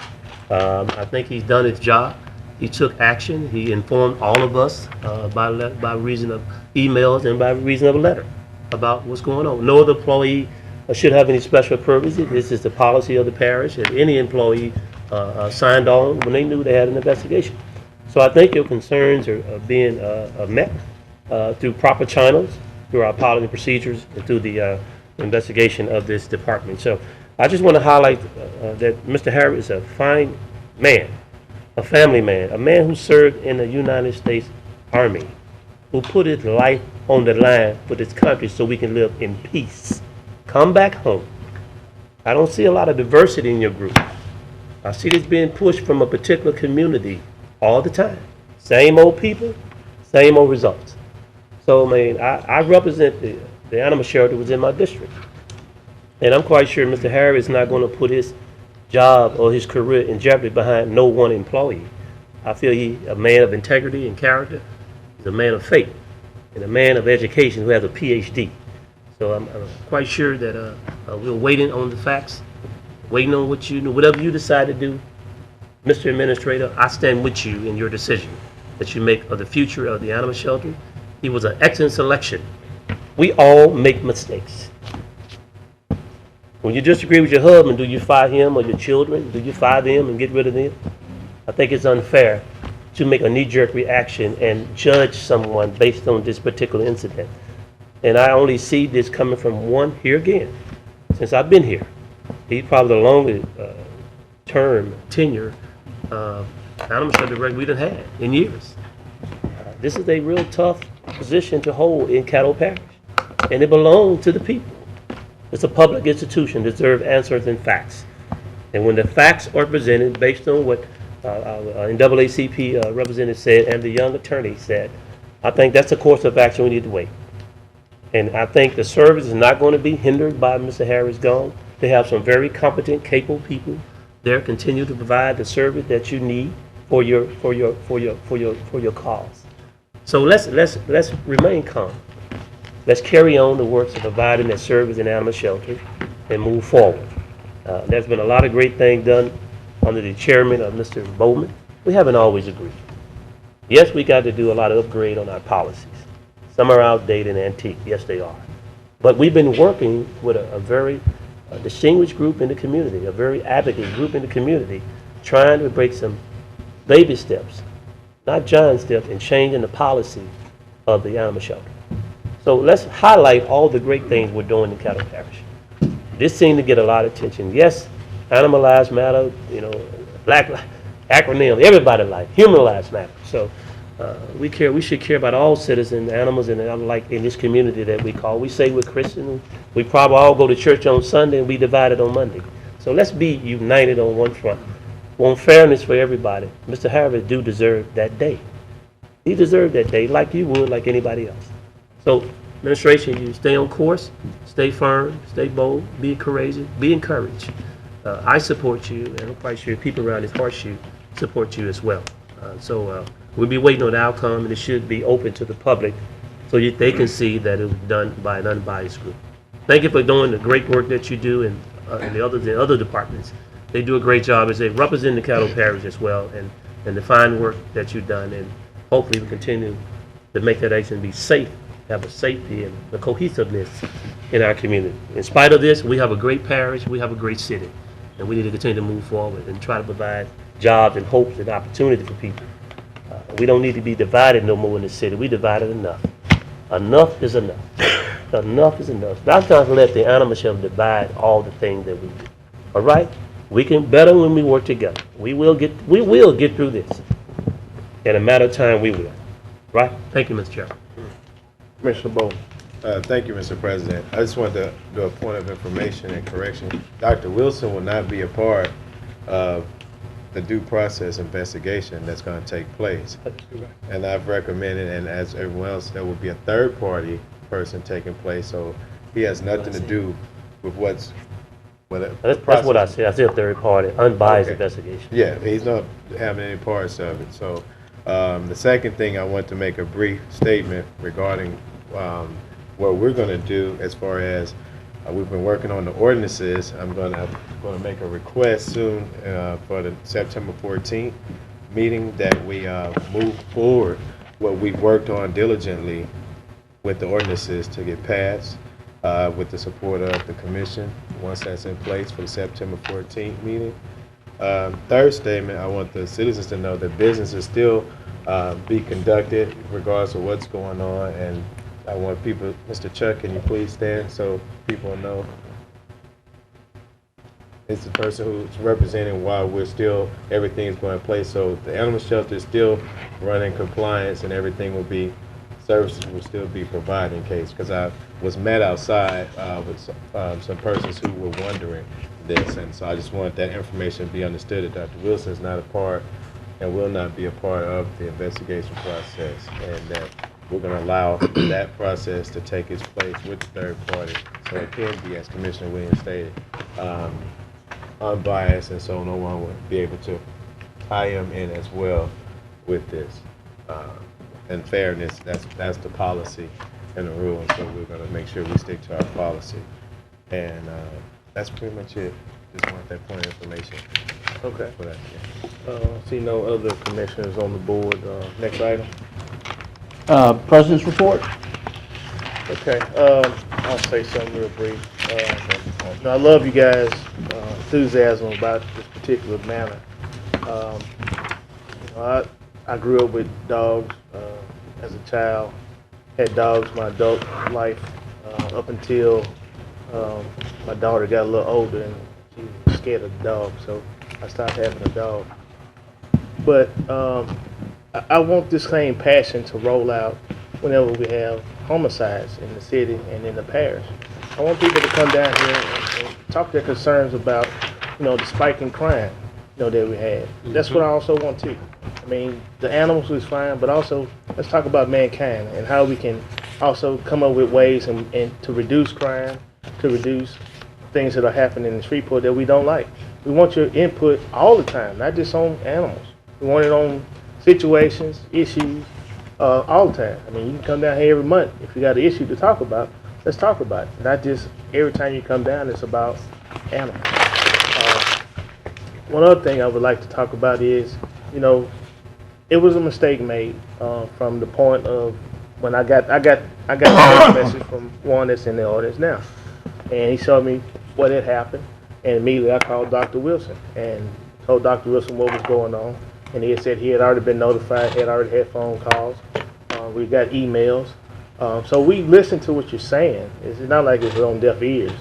S6: I think he's done his job. He took action. He informed all of us by reason of emails and by reason of a letter about what's going on. No other employee should have any special privileges. This is the policy of the parish, and any employee signed on when they knew they had an investigation. So I think your concerns are being met through proper channels, through our policy and procedures, and through the investigation of this department. So I just want to highlight that Mr. Harris is a fine man, a family man, a man who served in the United States Army, who put his life on the line for this country so we can live in peace. Come back home. I don't see a lot of diversity in your group. I see this being pushed from a particular community all the time. Same old people, same old results. So, I represent the animal shelter within my district. And I'm quite sure Mr. Harris is not going to put his job or his career in jeopardy behind no one employee. I feel he's a man of integrity and character. He's a man of faith and a man of education who has a PhD. So I'm quite sure that we're waiting on the facts, waiting on what you know, whatever you decide to do. Mr. Administrator, I stand with you in your decision that you make of the future of the animal shelter. He was an excellent selection. We all make mistakes. When you disagree with your husband, do you fire him or your children? Do you fire them and get rid of them? I think it's unfair to make a knee-jerk reaction and judge someone based on this particular incident. And I only see this coming from one, here again, since I've been here. He's probably the longest term, tenure, animal shelter director we done had in years. This is a real tough position to hold in Caddo Parish, and it belongs to the people. It's a public institution, deserves answers and facts. And when the facts are presented based on what NAACP representative said and the young attorney said, I think that's the course of action we need to wait. And I think the service is not going to be hindered by Mr. Harris gone. They have some very competent, capable people there continue to provide the service that you need for your cause. So let's remain calm. Let's carry on the works of providing that service in animal shelter and move forward. There's been a lot of great things done under the chairman of Mr. Bowman. We haven't always agreed. Yes, we got to do a lot of upgrade on our policies. Some are outdated and antique. Yes, they are. But we've been working with a very distinguished group in the community, a very advocate group in the community, trying to break some baby steps, not giant steps, in changing the policy of the animal shelter. So let's highlight all the great things we're doing in Caddo Parish. This seemed to get a lot of attention. Yes, animal lives matter, black acronym, everybody's life, human lives matter. So we should care about all citizens, animals, and like in this community that we call. We say we're Christian. We probably all go to church on Sunday and we divided on Monday. So let's be united on one front. Want fairness for everybody. Mr. Harris do deserve that day. He deserved that day like you would, like anybody else. So, administration, you stay on course, stay firm, stay bold, be courageous, be encouraged. I support you, and I'm quite sure people around this horseshoe support you as well. We'll be waiting on the outcome, and it should be open to the public so they can see that it was done by an unbiased group. Thank you for doing the great work that you do in the other departments. They do a great job as they represent the Caddo Parish as well, and the fine work that you've done, and hopefully we continue to make that action be safe, have a safety and the cohesiveness in our community. In spite of this, we have a great parish, we have a great city, and we need to continue to move forward and try to provide jobs and hopes and opportunity for people. We don't need to be divided no more in the city. We divided enough. Enough is enough. Enough is enough. Not time to let the animal shelter divide all the things that we do. All right? We can better when we work together. We will get through this. In a matter of time, we will. Right? Thank you, Mr. Chairman.
S5: Commissioner Bowman. Thank you, Mr. President. I just wanted to do a point of information and correction. Dr. Wilson will not be a part of the due process investigation that's going to take place. And I've recommended, and as everyone else, there will be a third-party person taking place, so he has nothing to do with what's...
S6: That's what I said. I said third-party, unbiased investigation.
S5: Yeah, he's not having any parts of it. So the second thing, I want to make a brief statement regarding what we're going to do as far as we've been working on the ordinances. I'm going to make a request soon for the September 14th meeting that we move forward what we've worked on diligently with the ordinances to get passed.
S20: with the support of the commission, once that's in place for the September 14th meeting. Third statement, I want the citizens to know that business is still be conducted regardless of what's going on, and I want people, Mr. Chuck, can you please stand so people know? It's the person who's representing why we're still, everything's going in place. So the animal shelter is still running compliance and everything will be, services will still be provided in case, because I was met outside with some persons who were wondering this, and so I just want that information to be understood that Dr. Wilson is not a part and will not be a part of the investigation process, and that we're going to allow that process to take its place with the third party, so it can be, as Commissioner Williams stated, unbiased, and so no one would be able to tie him in as well with this. And fairness, that's the policy and the rule, and so we're going to make sure we stick to our policy. And that's pretty much it. Just want that point of information.
S1: Okay.
S20: For that,
S1: See no other commissioners on the board. Next item.
S2: President's report.
S1: Okay, I'll say something real brief. I love you guys' enthusiasm about this particular matter. I grew up with dogs as a child. Had dogs my adult life up until my daughter got a little older and she was scared of the dog, so I stopped having a dog. But I want this same passion to roll out whenever we have homicides in the city and in the parish. I want people to come down here and talk their concerns about, the spike in crime, that we had. That's what I also want too. I mean, the animals is fine, but also let's talk about mankind and how we can also come up with ways and to reduce crime, to reduce things that are happening in Shreveport that we don't like. We want your input all the time, not just on animals. We want it on situations, issues, all the time. I mean, you can come down here every month. If you got an issue to talk about, let's talk about it. Not just every time you come down, it's about animals. One other thing I would like to talk about is, it was a mistake made from the point of when I got a text message from one that's in the audience now, and he showed me what had happened, and immediately I called Dr. Wilson and told Dr. Wilson what was going on, and he had said he had already been notified, had already had phone calls, we got emails, so we listen to what you're saying. It's not like it's on deaf ears.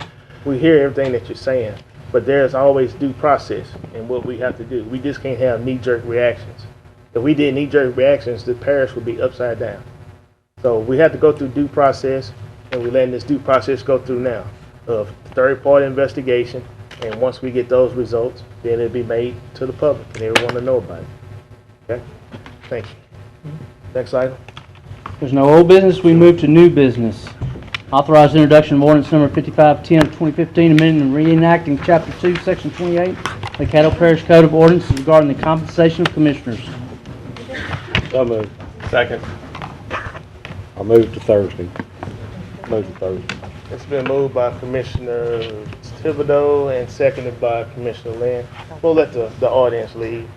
S1: We hear everything that you're saying, but there's always due process in what we have to do. We just can't have knee-jerk reactions. If we did knee-jerk reactions, the parish would be upside down. So we have to go through due process, and we're letting this due process go through now of third-party investigation, and once we get those results, then it'll be made to the public, and everyone will know about it. Okay? Thank you. Next item.
S2: There's no old business. We move to new business. Authorized introduction of ordinance number 5510 of 2015, amending and reenacting Chapter 2, Section 28 of the Caddo Parish Code of Ordinances regarding the compensation of commissioners.
S5: So moved.
S17: Second.
S5: I'll move to Thursday. Move to Thursday.
S1: It's been moved by Commissioner Thibodeau and seconded by Commissioner Lynn. We'll let the audience leave,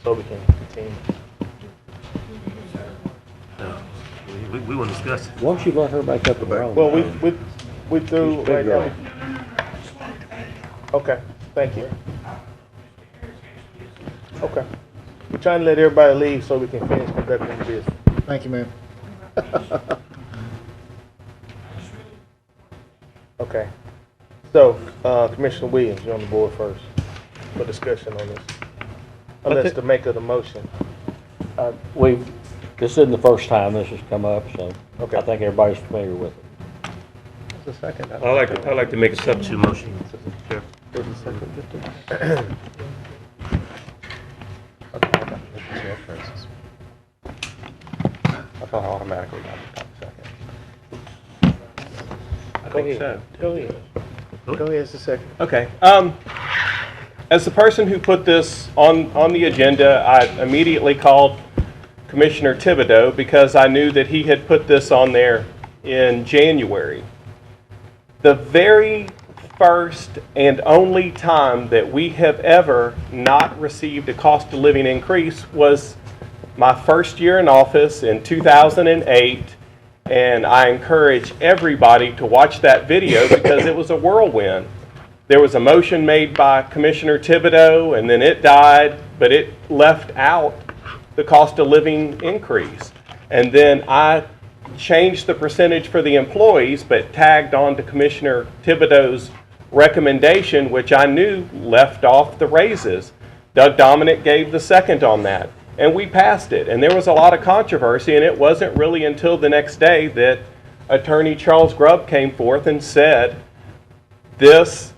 S1: so we can continue.
S6: We want to discuss it.
S5: Why don't you let her make up the roll?
S1: Well, we through right now. Okay, thank you. Okay. We're trying to let everybody leave so we can finish conducting the business.
S4: Thank you, ma'am.
S1: Okay. So, Commissioner Williams, you're on the board first for discussion on this. Unless the maker of the motion.
S5: This isn't the first time this has come up, so
S1: Okay.
S5: I think everybody's familiar with it.
S1: What's the second?
S6: I'd like to make a substitute motion. Chair.
S1: What's the second?
S5: I thought I automatically got the second.
S1: Go ahead. Go ahead. Go ahead, it's the second.
S17: Okay. As the person who put this on the agenda, I immediately called Commissioner Thibodeau because I knew that he had put this on there in January. The very first and only time that we have ever not received a cost of living increase was my first year in office in 2008, And I encourage everybody to watch that video because it was a whirlwind. There was a motion made by Commissioner Thibodeau, and then it died, but it left out the cost of living increase. And then I changed the percentage for the employees, but tagged on to Commissioner Thibodeau's recommendation, which I knew left off the raises. Doug Dominic gave the second on that, and we passed it. And there was a lot of controversy, and it wasn't really until the next day that Attorney Charles Grubb came forth and said, this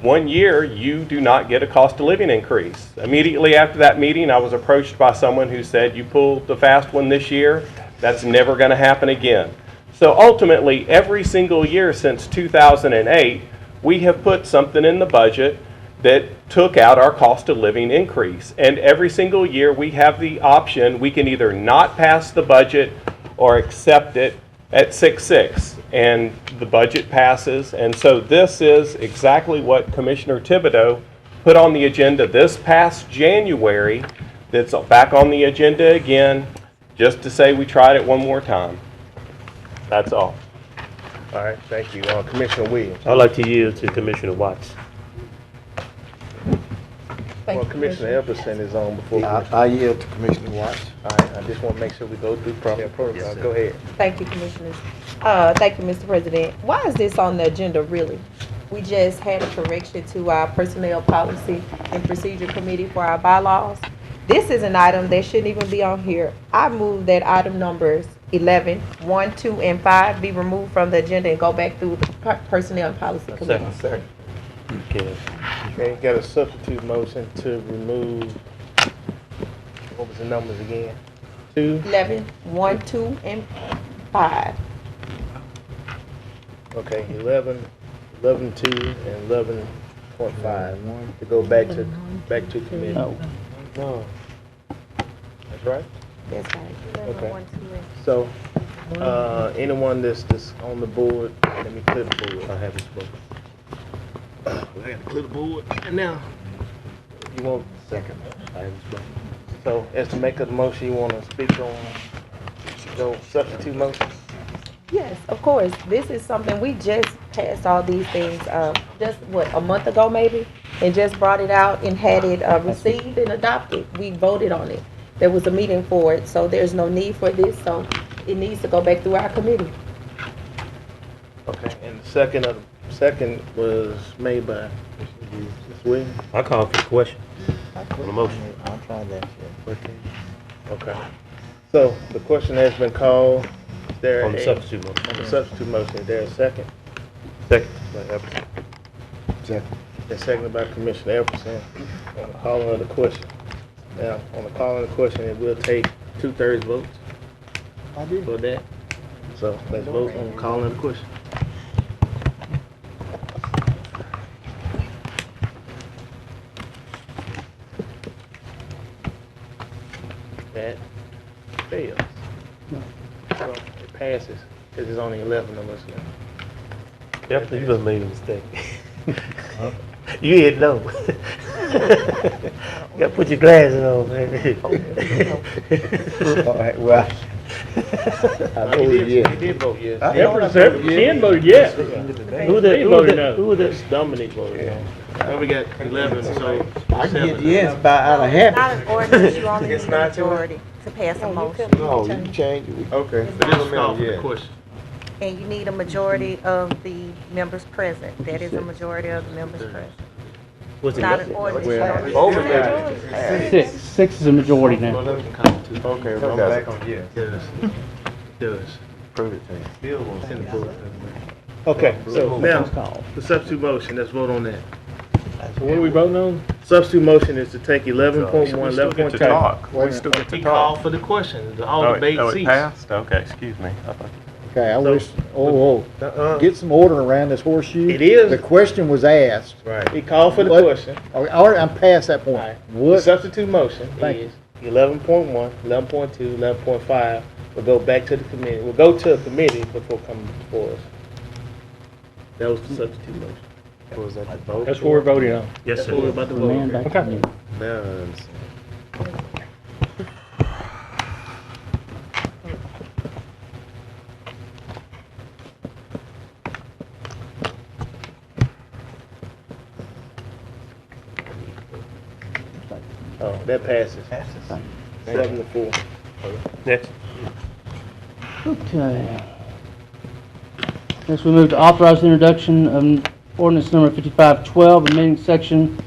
S17: 1 year, you do not get a cost of living increase. Immediately after that meeting, I was approached by someone who said, you pulled the fast one this year, that's never going to happen again. So ultimately, every single year since 2008, we have put something in the budget that took out our cost of living increase. And every single year, we have the option, we can either not pass the budget or accept it at 6-6, and the budget passes. And so this is exactly what Commissioner Thibodeau put on the agenda this past January, that's back on the agenda again, just to say we tried it one more time. That's all.
S1: All right, thank you. Commissioner Williams.
S6: I'd like to yield to Commissioner Watts.
S1: Well, Commissioner Epperson is on before.
S3: I yield to Commissioner Watts.
S1: All right, I just want to make sure we go through proper protocol. Go ahead.
S21: Thank you, Commissioners. Thank you, Mr. President. Why is this on the agenda, really? We just had a correction to our Personnel Policy and Procedure Committee for our bylaws. This is an item that shouldn't even be on here. I move that item numbers 11, 1, 2, and 5 be removed from the agenda and go back through the Personnel and Policy Committee.
S1: Second. Okay, got a substitute motion to remove, what was the numbers again? 2?
S21: 11, 1, 2, and 5.
S1: Okay, 11, 11, 2, and 11.5 to go back to committee. No. That's right?
S21: That's right. 11,
S1: Okay.
S21: 1, 2, and
S1: So, anyone that's on the board, let me clear the board. I have this book. I got to clear the board. And now, you want second? I have this book. So, as the maker of the motion, you want to speak on the substitute motion?
S21: yes, of course. This is something we just passed all these things, just what, a month ago maybe? And just brought it out and had it received and adopted. We voted on it. There was a meeting for it, so there's no need for this, so it needs to go back through our committee.
S1: Okay, and the second was made by Ms. Williams?
S6: I call for the question on the motion.
S3: I'll try that.
S1: Okay. So, the question has been called. Is there
S6: On the substitute motion.
S1: On the substitute motion, is there a second?
S6: Second.
S1: By Epperson.
S3: Second.
S1: And seconded by Commissioner Epperson on the calling of the question. Now, on the calling of the question, it will take 2/3 votes for that. So, let's vote on the calling of the question. That fails. Well, it passes, because there's only 11 of us now.
S6: Yep, you done made a mistake. You didn't know. You gotta put your glasses on, man.
S3: All right, well, I voted yes.
S1: He did vote yes.
S18: Ken voted yes.
S6: Who the
S1: Dominic voted no. Now we got 11, so.
S3: I can get yes by out of half.
S21: Not an ordinance, you only need a majority to pass a motion.
S3: No, you can change it.
S20: Okay.
S1: But this is called for the question.
S21: And you need a majority of the members present. That is a majority of the members present.
S6: Was it
S21: Not
S6: yes?
S21: an ordinance.
S2: Six is a majority now.
S20: Okay, well, I'm back on yes.
S1: Does.
S20: Prove it to me.
S1: Bill will send the board. Okay, so now, the substitute motion, let's vote on that.
S18: So what are we voting on?
S1: Substitute motion is to take 11.1, 11.2.
S20: We still get to
S1: He
S20: talk.
S1: called for the question, all debate
S17: it
S1: ceased.
S17: passed? Okay, excuse me. I thought-
S4: Okay, I
S1: So-
S4: wish, get some order around this horseshoe.
S1: It is.
S4: The question was asked.
S1: Right. He called for the
S4: What-
S1: question.
S4: I'm past that point.
S1: The
S4: What,
S1: substitute motion
S4: Thank
S1: is 11.1, 11.2, 11.5 will go back to the committee. We'll go to a committee before coming before us. That was the substitute motion.
S20: What was that, the vote?
S18: That's what we're voting on.
S6: Yes,
S1: That's what we're
S6: sir.
S1: about to
S2: Man
S1: vote.
S2: back to me.
S20: Now I understand.
S1: Oh, that passes. 7-4.
S6: Next.
S2: Okay. Next, we move to authorize the introduction of ordinance number 5512, amending section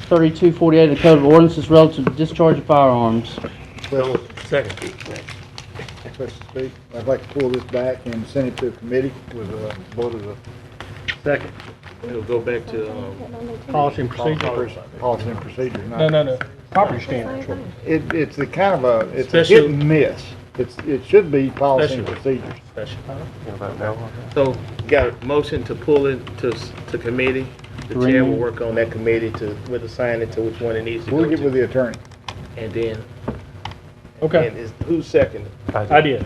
S2: 3248 of the Code of Ordinances relative to discharge of firearms.
S6: Second.
S4: Mr. Speaker, I'd like to pull this back and send it to a committee with a vote of the
S1: Second. It'll go back to,
S4: policy and procedure. Policy and procedure, not.
S1: no. Property standards.
S4: It's a kind of a, it's a
S1: Special-
S4: hit and miss. It should be policy and
S1: Special.
S4: procedures.
S1: So, got a motion to pull it to committee. The chair will work on that committee with assign it to which one it needs to go
S4: We'll get
S1: to.
S4: with the attorney.
S1: And then.
S18: Okay.
S1: And who's second?
S18: I did.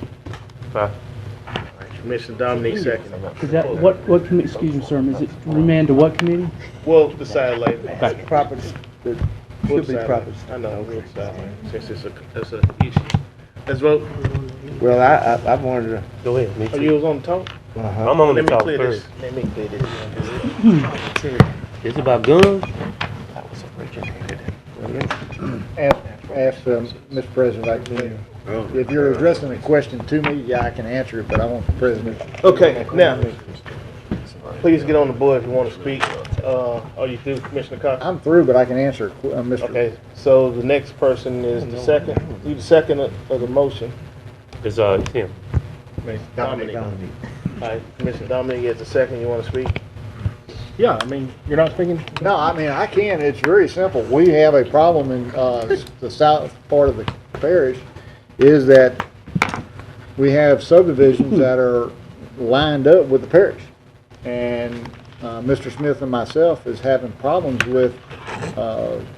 S1: Commissioner Dominique second.
S2: Is that, what committee, excuse me, sir, is it remand to what committee?
S1: We'll decide later.
S2: Okay.
S3: Property,
S1: We'll
S3: should be
S1: decide
S3: property.
S1: later. I know, we'll decide later, since it's a issue. Let's vote.
S3: Well, I wanted to.
S6: Go ahead, me
S1: Oh,
S6: too.
S1: you was on the talk?
S6: I'm on the
S1: Let me
S6: talk
S1: clear this.
S6: first.
S1: Let me clear this.
S6: It's about guns?
S4: Ask, Mr. President, I can, if you're addressing a question to me, yeah, I can answer it, but I want the president.
S1: Okay, now, please get on the board if you want to speak. Are you through, Commissioner Cox?
S4: I'm through, but I can answer, Mr.
S1: Okay, so the next person is the second. You the second of the motion.
S6: It's him.
S1: Dominic. All right, Commissioner Dominic is the second. You want to speak?
S18: Yeah, I mean, you're not speaking?
S4: No, I mean, I can. It's very simple. We have a problem in the south part of the parish, is that we have subdivisions that are lined up with the parish. And Mr. Smith and myself is having problems with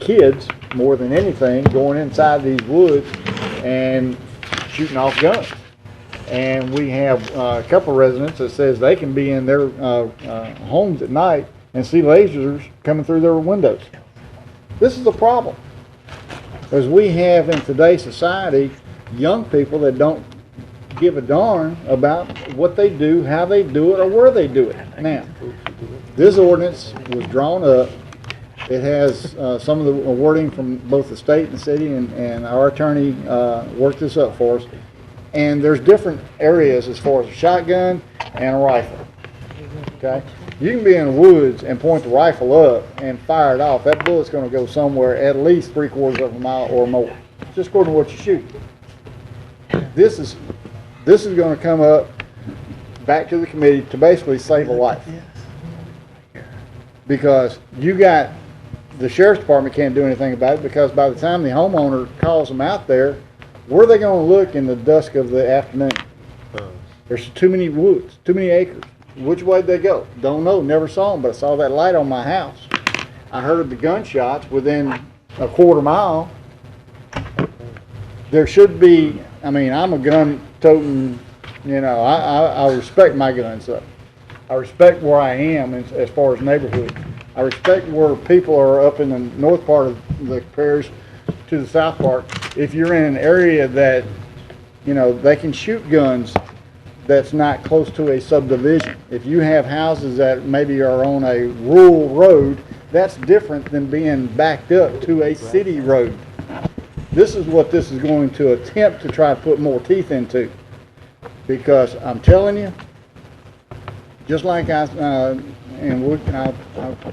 S4: kids, more than anything, going inside these woods and shooting off guns. And we have a couple residents that says they can be in their homes at night and see lasers coming through their windows. This is a problem. Because we have in today's society young people that don't give a darn about what they do, how they do it, or where they do it. Now, this ordinance was drawn up. It has some of the wording from both the state and the city, and our attorney worked this up for us. And there's different areas as far as a shotgun and a rifle. Okay? You can be in the woods and point the rifle up and fire it off. That bullet's going to go somewhere at least 3/4 of a mile or more, just according to what you shoot. This is going to come up back to the committee to basically save a life. Because you got, the sheriff's department can't do anything about it, because by the time the homeowner calls them out there, where are they going to look in the dusk of the afternoon? There's too many woods, too many acres. Which way they go? Don't know, never saw them, but I saw that light on my house. I heard the gunshots within a 1/4 mile. There should be, I mean, I'm a gun-toting, you know, I respect my guns though. I respect where I am as far as neighborhood. I respect where people are up in the north part of the parish to the south part. If you're in an area that, you know, they can shoot guns that's not close to a subdivision. If you have houses that maybe are on a rural road, that's different than being backed up to a city road. This is what this is going to attempt to try to put more teeth into. Because I'm telling you, just like I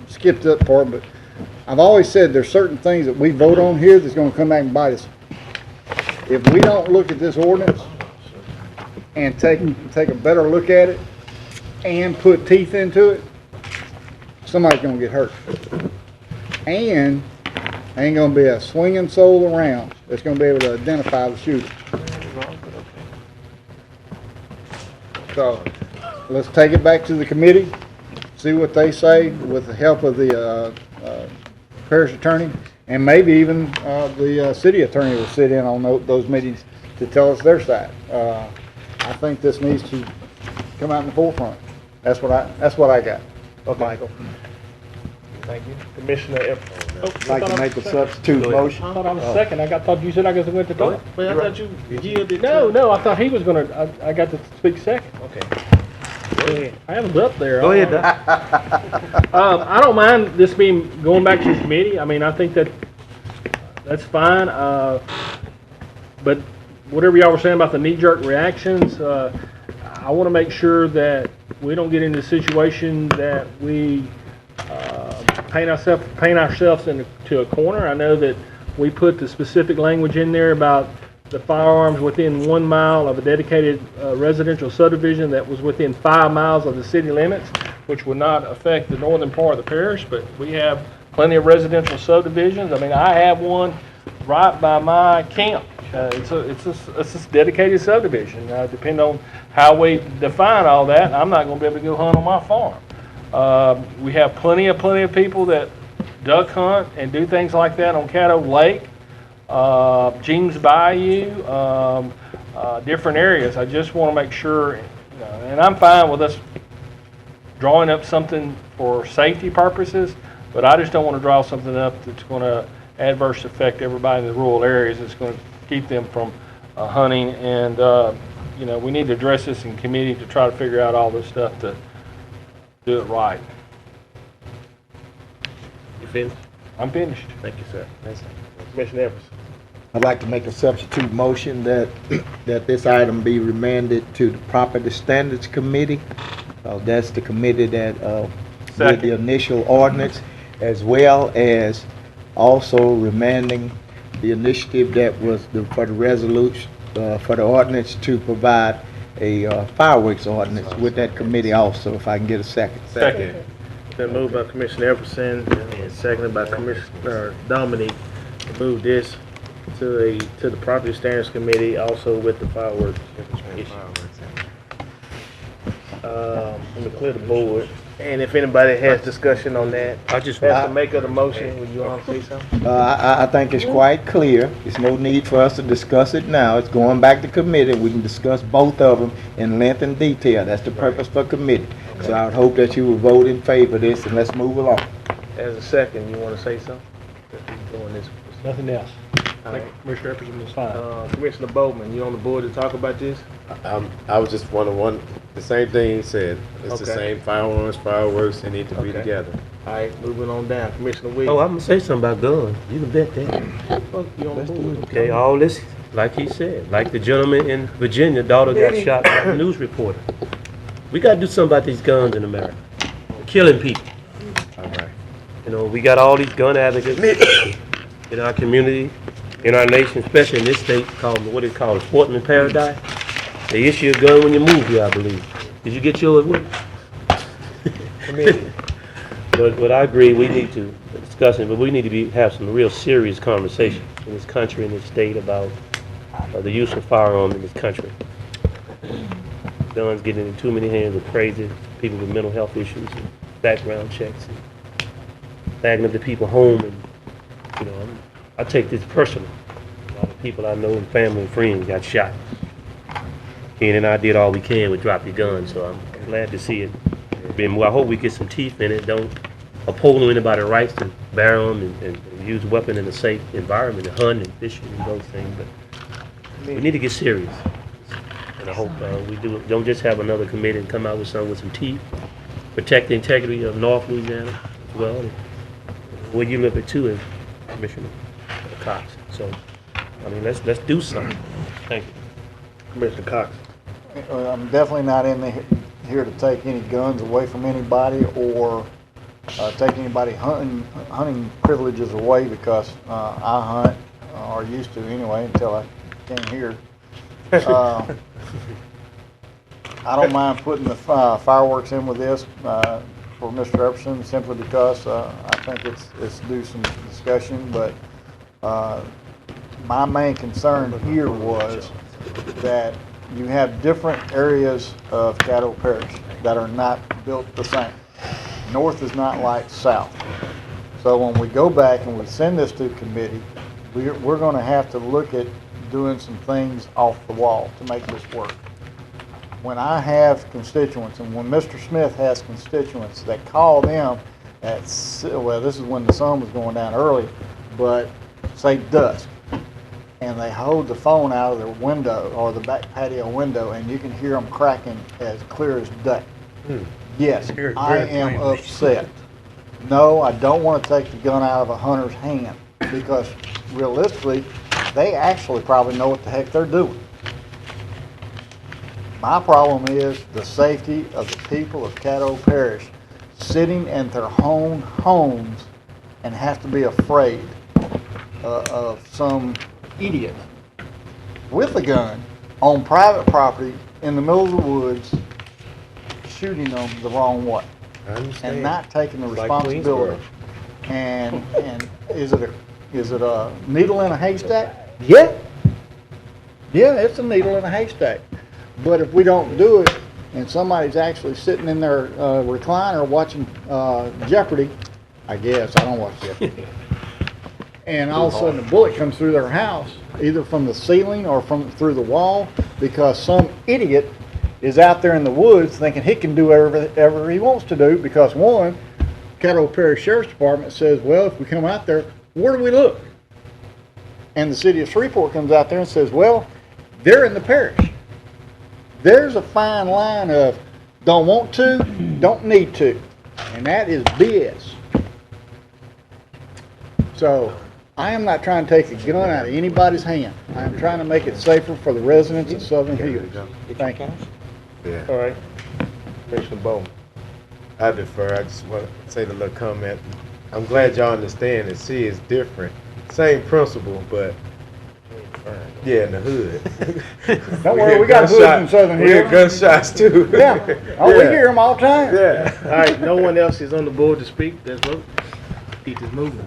S4: skipped that part, but I've always said there's certain things that we vote on here that's going to come back and bite us. If we don't look at this ordinance and take a better look at it and put teeth into it, somebody's going to get hurt. And ain't going to be a swinging soul around that's going to be able to identify the shooter. So let's take it back to the committee, see what they say with the help of the parish attorney, and maybe even the city attorney will sit in on those meetings to tell us their side. I think this needs to come out in the forefront. That's what I got.
S1: Okay. Michael. Thank you. Commissioner
S4: I'd like to make a substitute motion.
S18: I thought I was second. thought you said I went to talk.
S1: Well, I thought you yielded.
S18: No, I thought he was gonna, I got to speak second.
S1: Okay. Go ahead.
S18: I was up there.
S6: Go ahead, Doc.
S18: I don't mind this going back to the committee. I mean, I think that
S7: that's fine. But whatever y'all were saying about the knee-jerk reactions, I want to make sure that we don't get into a situation that we paint ourselves into a corner. I know that we put the specific language in there about the firearms within 1 mile of a dedicated residential subdivision that was within 5 miles of the city limits, which would not affect the northern part of the parish, but we have plenty of residential subdivisions. I mean, I have one right by my camp. It's a dedicated subdivision. Depending on how we define all that, I'm not going to be able to go hunt on my farm. We have plenty of people that duck hunt and do things like that on Caddo Lake, James Bayou, different areas. I just want to make sure, and I'm fine with us drawing up something for safety purposes, but I just don't want to draw something up that's going to adversely affect everybody in the rural areas. It's going to keep them from hunting, and we need to address this in committee to try to figure out all this stuff to do it right.
S1: You finished?
S7: I'm finished.
S1: Thank you, sir. Commissioner Evers.
S3: I'd like to make a substitute motion that this item be remanded to the Property Standards Committee. That's the committee that did the initial ordinance, as well as also remanding the initiative that was for the resolution, for the ordinance to provide a fireworks ordinance with that committee also, if I can get a second.
S1: Second. Been moved by Commissioner Everson and seconded by Commissioner Dominique to move this to the Property Standards Committee, also with the fireworks issue. Let me clear the board. And if anybody has discussion on that,
S6: I just
S1: have to make of the motion. Would you want to say something?
S3: I think it's quite clear. There's no need for us to discuss it now. It's going back to committee. We can discuss both of them in length and detail. That's the purpose for committee. So I would hope that you will vote in favor of this, and let's move along.
S1: As a second, you want to say something? Doing this.
S7: Nothing else.
S1: All right.
S7: Commissioner Epperson is fine.
S1: Commissioner Bowman, you on the board to talk about this?
S20: I was just wondering, the same thing he said. It's the
S1: Okay.
S20: same fireworks, they need to be together.
S1: All right, moving on down. Commissioner Williams.
S6: Oh, I'm gonna say something about guns. You can bet that.
S1: Fuck, you on the board.
S6: Okay, all this, like he said, like the gentleman in Virginia, daughter got shot by a news reporter. We gotta do something about these guns in America. They're killing people.
S20: All right.
S6: We got all these gun advocates in our community, in our nation, especially in this state called, what is it called, Sportsman Paradise. They issue a gun when you move here, I believe. Did you get yours with you? But I agree, we need to discuss it, but we need to have some real serious conversation in this country, in this state, about the use of firearms in this country. Guns getting in too many hands of crazy people with mental health issues and background checks and bagging up the people home. And I take this personal. A lot of people I know and family and friends got shot. And I did all we can with drop your gun, so I'm glad to see it. I hope we get some teeth in it. Don't oppose anybody's rights to bear them and use a weapon in a safe environment, and hunt and fishing and those things. But we need to get serious. And I hope we don't just have another committee and come out with some teeth. Protect the integrity of North Louisiana as well. And where you live it too is Commissioner Cox. So, let's do something. Thank you.
S1: Commissioner Cox.
S4: I'm definitely not here to take any guns away from anybody or take anybody hunting privileges away, because I hunt, or used to anyway, until I came here. I don't mind putting the fireworks in with this for Mr. Epperson, simply because I think it's due some discussion. But my main concern here was that you have different areas of Caddo Parish that are not built the same. North is not like south. So when we go back and we send this to committee, we're going to have to look at doing some things off the wall to make this work. When I have constituents, and when Mr. Smith has constituents that call them at, well, this is when the sun was going down early, but say dusk, and they hold the phone out of their window or the back patio window, and you can hear them cracking as clear as day. Yes, I am upset. No, I don't want to take the gun out of a hunter's hand, because realistically, they actually probably know what the heck they're doing. My problem is the safety of the people of Caddo Parish sitting in their own homes and have to be afraid of some idiot with a gun on private property in the middle of the woods shooting them the wrong way and not taking the responsibility. And is it a needle in a haystack? Yeah. Yeah, it's a needle in a haystack. But if we don't do it, and somebody's actually sitting in their recliner watching Jeopardy, I guess, I don't watch Jeopardy, and all of a sudden a bullet comes through their house, either from the ceiling or through the wall, because some idiot is out there in the woods thinking he can do whatever he wants to do, because one, Caddo Parish Sheriff's Department says, well, if we come out there, where do we look? And the city of Shreveport comes out there and says, well, they're in the parish. There's a fine line of don't want to, don't need to, and that is BS. So I am not trying to take a gun out of anybody's hand. I am trying to make it safer for the residents of Southern Hills. Thank you.
S20: Yeah.
S1: All right. Commissioner Bowman.
S20: I defer. I just want to say the little comment. I'm glad y'all understand and see it's different. Same principle, but yeah, in the hood.
S4: Don't worry, we got hoods in Southern Hills.
S20: We hear gunshots too.
S4: Yeah. Oh, we hear them all the time.
S20: Yeah.
S1: All right, no one else is on the board to speak. Let's vote. Keep this moving.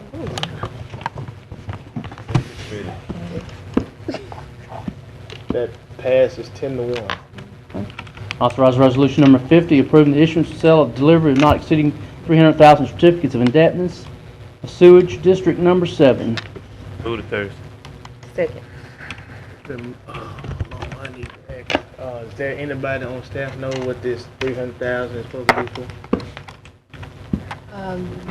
S1: That passes 10-1.
S2: Authorize resolution number 50, approving the issuance, sale, of delivery of not exceeding 300,000 certificates of indebtedness of sewage district number 7.
S6: Move to Thursday.
S21: Second.
S1: I need to ask, is there anybody on staff know what this 300,000 is supposed to be for?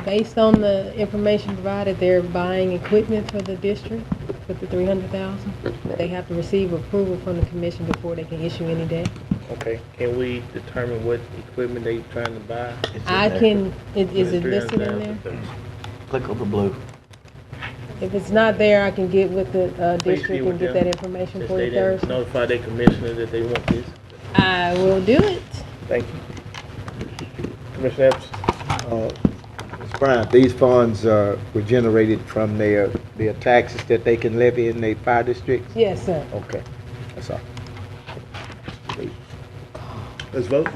S19: Based on the information provided, they're buying equipment for the district with the 300,000. They have to receive approval from the commission before they can issue any debt.
S1: Okay, can we determine what equipment they trying to buy?
S19: I can, is it listed in there?
S2: Click on the blue.
S19: If it's not there, I can get with the
S1: Please
S19: district
S1: with
S19: and get
S1: them.
S19: that information
S1: Since
S19: for
S1: they
S19: you
S1: didn't
S19: Thursday.
S1: notify their commissioner that they want this.
S19: I will do it.
S1: Thank you. Commissioner Epps?
S3: Mr. Bryant, these funds were generated from their taxes that they can levy in their fire districts?
S19: Yes, sir.
S3: Okay, that's all.
S1: Let's vote.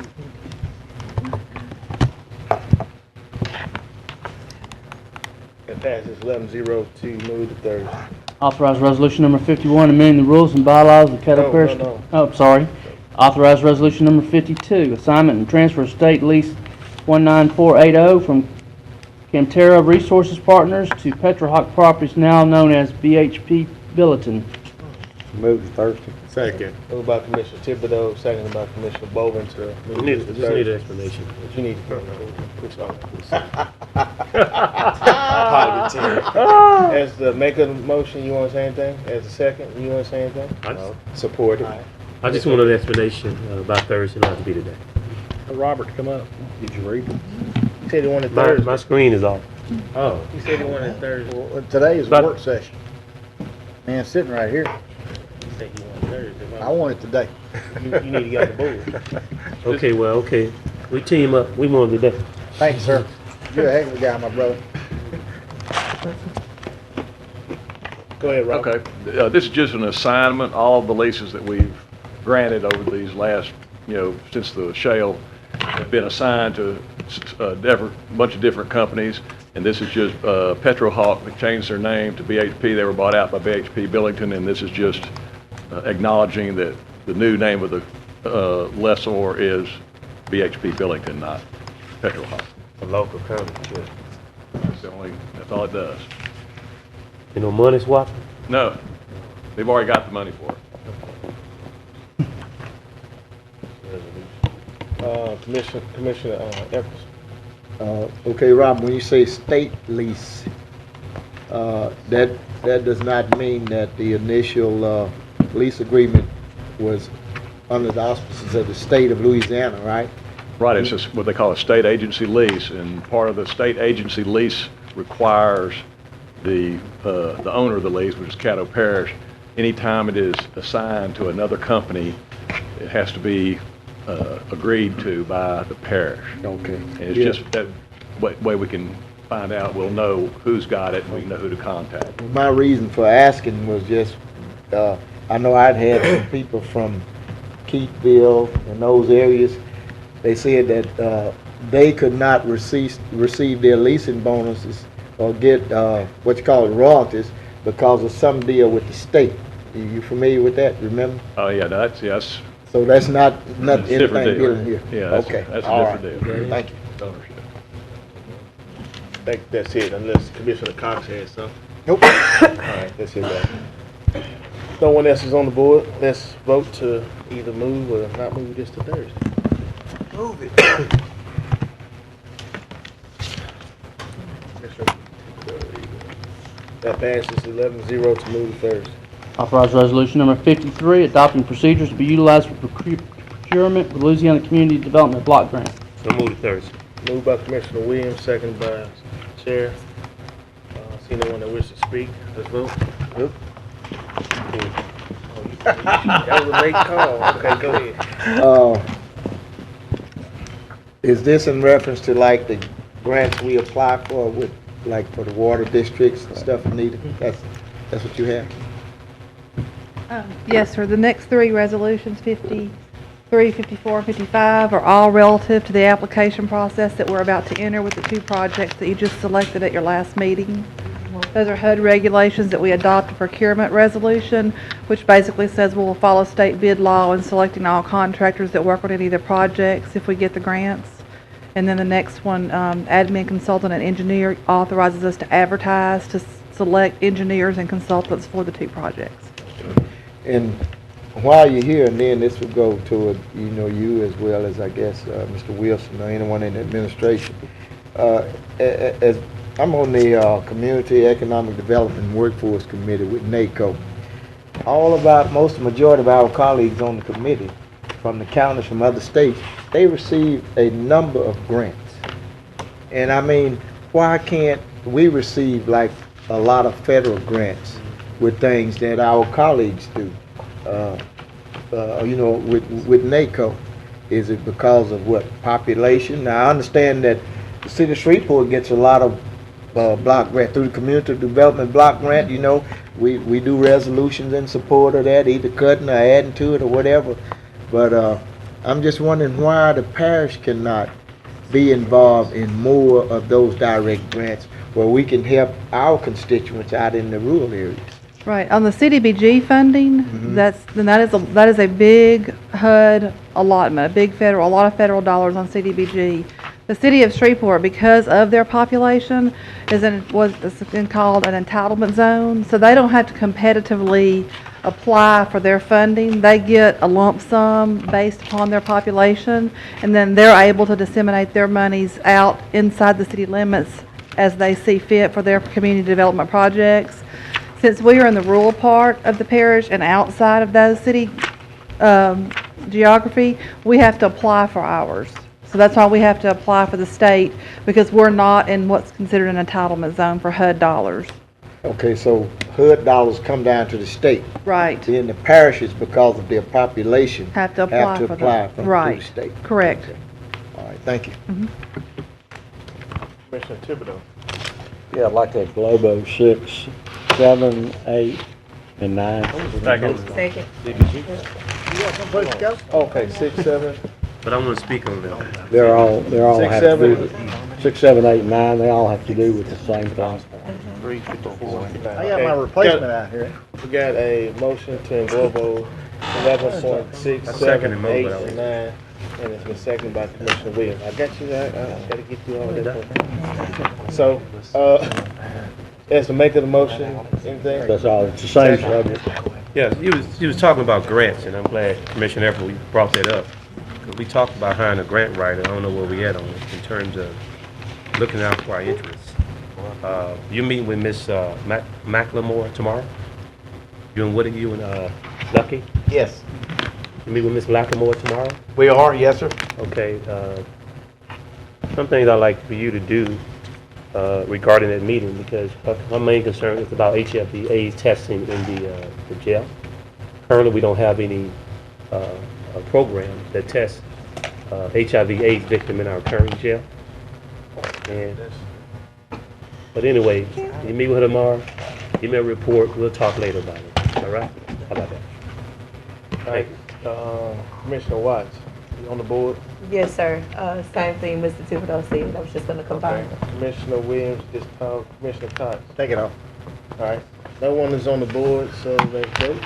S1: It passes 11-0 to move to Thursday.
S2: Authorize resolution number 51, amending the rules and bylaws of Caddo Parish.
S1: no.
S2: Oh, sorry. Authorize resolution number 52, assignment and transfer of state lease 19480 from Camterra Resources Partners to Petrohawk Properties, now known as BHP Billiton.
S3: Move to Thursday.
S20: Second.
S1: Moved by Commissioner Thibodeau, seconded by Commissioner Bowman to move
S6: We
S1: to
S6: just need
S1: Thursday.
S6: an explanation.
S1: You need to put As the maker of the motion, you want to say anything? As the second, you want to say anything?
S20: Support it.
S1: All right.
S6: I just wanted an explanation by Thursday, not to be today.
S7: Robert, come up.
S1: Did you read it? He said he wanted
S6: My
S1: Thursday.
S6: screen is off.
S20: Oh.
S1: He said he wanted Thursday.
S4: Well, today is a work session. Man, sitting right here.
S1: He said he wanted Thursday.
S4: I want it today.
S1: You need to get on the board.
S6: Okay, well, okay. We team up. We move today.
S4: Thank you, sir. You're a heck of a guy, my brother.
S1: Go ahead, Rob.
S8: Okay, this is just an assignment. All of the leases that we've granted over these last, since the shale have been assigned to a bunch of different companies. And this is just Petrohawk. They changed their name to BHP. They were bought out by BHP Billington, and this is just acknowledging that the new name of the lessor is BHP Billington, not Petrohawk.
S20: A local company.
S8: That's all it does.
S6: You know, money swap?
S8: No, they've already got the money for it.
S1: Commissioner Epps.
S3: Okay, Rob, when you say state lease, that does not mean that the initial lease agreement was under the auspices of the state of Louisiana, right?
S8: Right, it's just what they call a state agency lease, and part of the state agency lease requires the owner of the lease, which is Caddo Parish, anytime it is assigned to another company, it has to be agreed to by the parish.
S3: Okay.
S8: And it's
S3: Yeah.
S8: just that way we can find out, we'll know who's got it, and we know who to contact.
S3: My reason for asking was just, I know I'd had some people from Keithville and those areas. They said that they could not receive their leasing bonuses or get what you call royalties because of some deal with the state. You familiar with that? Remember?
S8: Oh, yeah, that's, yes.
S3: So that's not
S8: That's a different
S3: anything
S8: deal.
S3: dealing here.
S8: Yeah, that's,
S3: Okay.
S8: that's
S3: All
S8: a different
S3: right.
S8: deal.
S3: Thank you.
S8: Ownership.
S1: I think that's it, unless Commissioner Cox has something.
S3: Nope.
S1: All right, that's it, guys. No one else is on the board. Let's vote to either move or not move this to Thursday. Move it. That passes 11-0 to move to Thursday.
S2: Authorize resolution number 53, adopting procedures to be utilized for procurement with Louisiana Community Development Block Grant.
S6: So move to Thursday.
S1: Moved by Commissioner Williams, second by Chair. See no one that wishes to speak. Let's vote. Yep. That was a late call. Okay, go ahead.
S3: Is this in reference to like the grants we apply for with, like for the water districts and stuff needed? That's what you have?
S9: Yes, sir. The next three resolutions, 53, 54, and 55, are all relative to the application process that we're about to enter with the two projects that you just selected at your last meeting. Those are HUD regulations that we adopt a procurement resolution, which basically says we'll follow state bid law in selecting all contractors that work on any of the projects if we get the grants. And then the next one, admin consultant and engineer, authorizes us to advertise to select engineers and consultants for the two projects.
S3: And while you're here, and then this will go to, you as well as, I guess, Mr. Wilson or anyone in the administration. As I'm on the Community Economic Development and Workforce Committee with NACO. Most majority of our colleagues on the committee, from the counties, from other states, they receive a number of grants. And I mean, why can't we receive like a lot of federal grants with things that our colleagues do? With NACO, is it because of what, population? Now, I understand that the city of Shreveport gets a lot of block grant through the community development block grant. We do resolutions in support of that, either cutting or adding to it or whatever. But I'm just wondering why the parish cannot be involved in more of those direct grants where we can help our constituents out in the rural areas.
S9: Right. On the CDBG funding, that is a big HUD allotment, a lot of federal dollars on CDBG. The city of Shreveport, because of their population, it's been called an entitlement zone, so they don't have to competitively apply for their funding. They get a lump sum based upon their population, and then they're able to disseminate their monies out inside the city limits as they see fit for their community development projects. Since we are in the rural part of the parish and outside of those city geography, we have to apply for ours. So that's why we have to apply for the state, because we're not in what's considered an entitlement zone for HUD dollars.
S3: Okay, so HUD dollars come down to the state.
S9: Right.
S3: Then the parishes, because of their population,
S9: Have to apply for them.
S3: from
S9: Right.
S3: the state.
S9: Correct.
S3: Okay. All right, thank you.
S1: Commissioner Thibodeau.
S22: Yeah, I'd like a Globo 6, 7, 8, and 9.
S1: Second.
S21: Second.
S1: You got someplace to go? Okay, 6, 7.
S6: But I want to speak on that.
S22: They're all
S1: 6,
S22: have to
S1: 7.
S22: do, 6, 7, 8, and 9, they all have to do with the same thing.
S1: 3, 54.
S4: I got my replacement out here.
S1: We got a motion to englobo 11.6, 7, 8, and 9, and it's been seconded by Commissioner Williams. I got you, I gotta get you all that. So, as the maker of the motion, anything?
S22: That's all, it's the same subject.
S6: Yeah, he was talking about grants, and I'm glad Commissioner Everett brought that up. Because we talked about hiring a grant writer. I don't know where we at on it in terms of looking out for our interests. You meeting with Miss McLemore tomorrow? You and Woody, you and Lucky?
S3: Yes.
S6: You meet with Miss McLemore tomorrow?
S3: We are, yes, sir.
S6: Okay. Some things I'd like for you to do, regarding that meeting, because my main concern is about HIV/AIDS testing in the jail. Currently, we don't have any a program that tests HIV/AIDS victim in our current jail. But anyway, you meet with her tomorrow, give me a report, we'll talk later about it, all right? How about that?
S1: All right, Commissioner Watts, you on the board?
S21: Yes, sir. Same thing Mr. Thibodeau said. I was just gonna combine
S1: Okay.
S21: them.
S1: Commissioner Williams, this time Commissioner Cox.
S4: Take it off.
S1: All right, no one is on the board, so let's vote.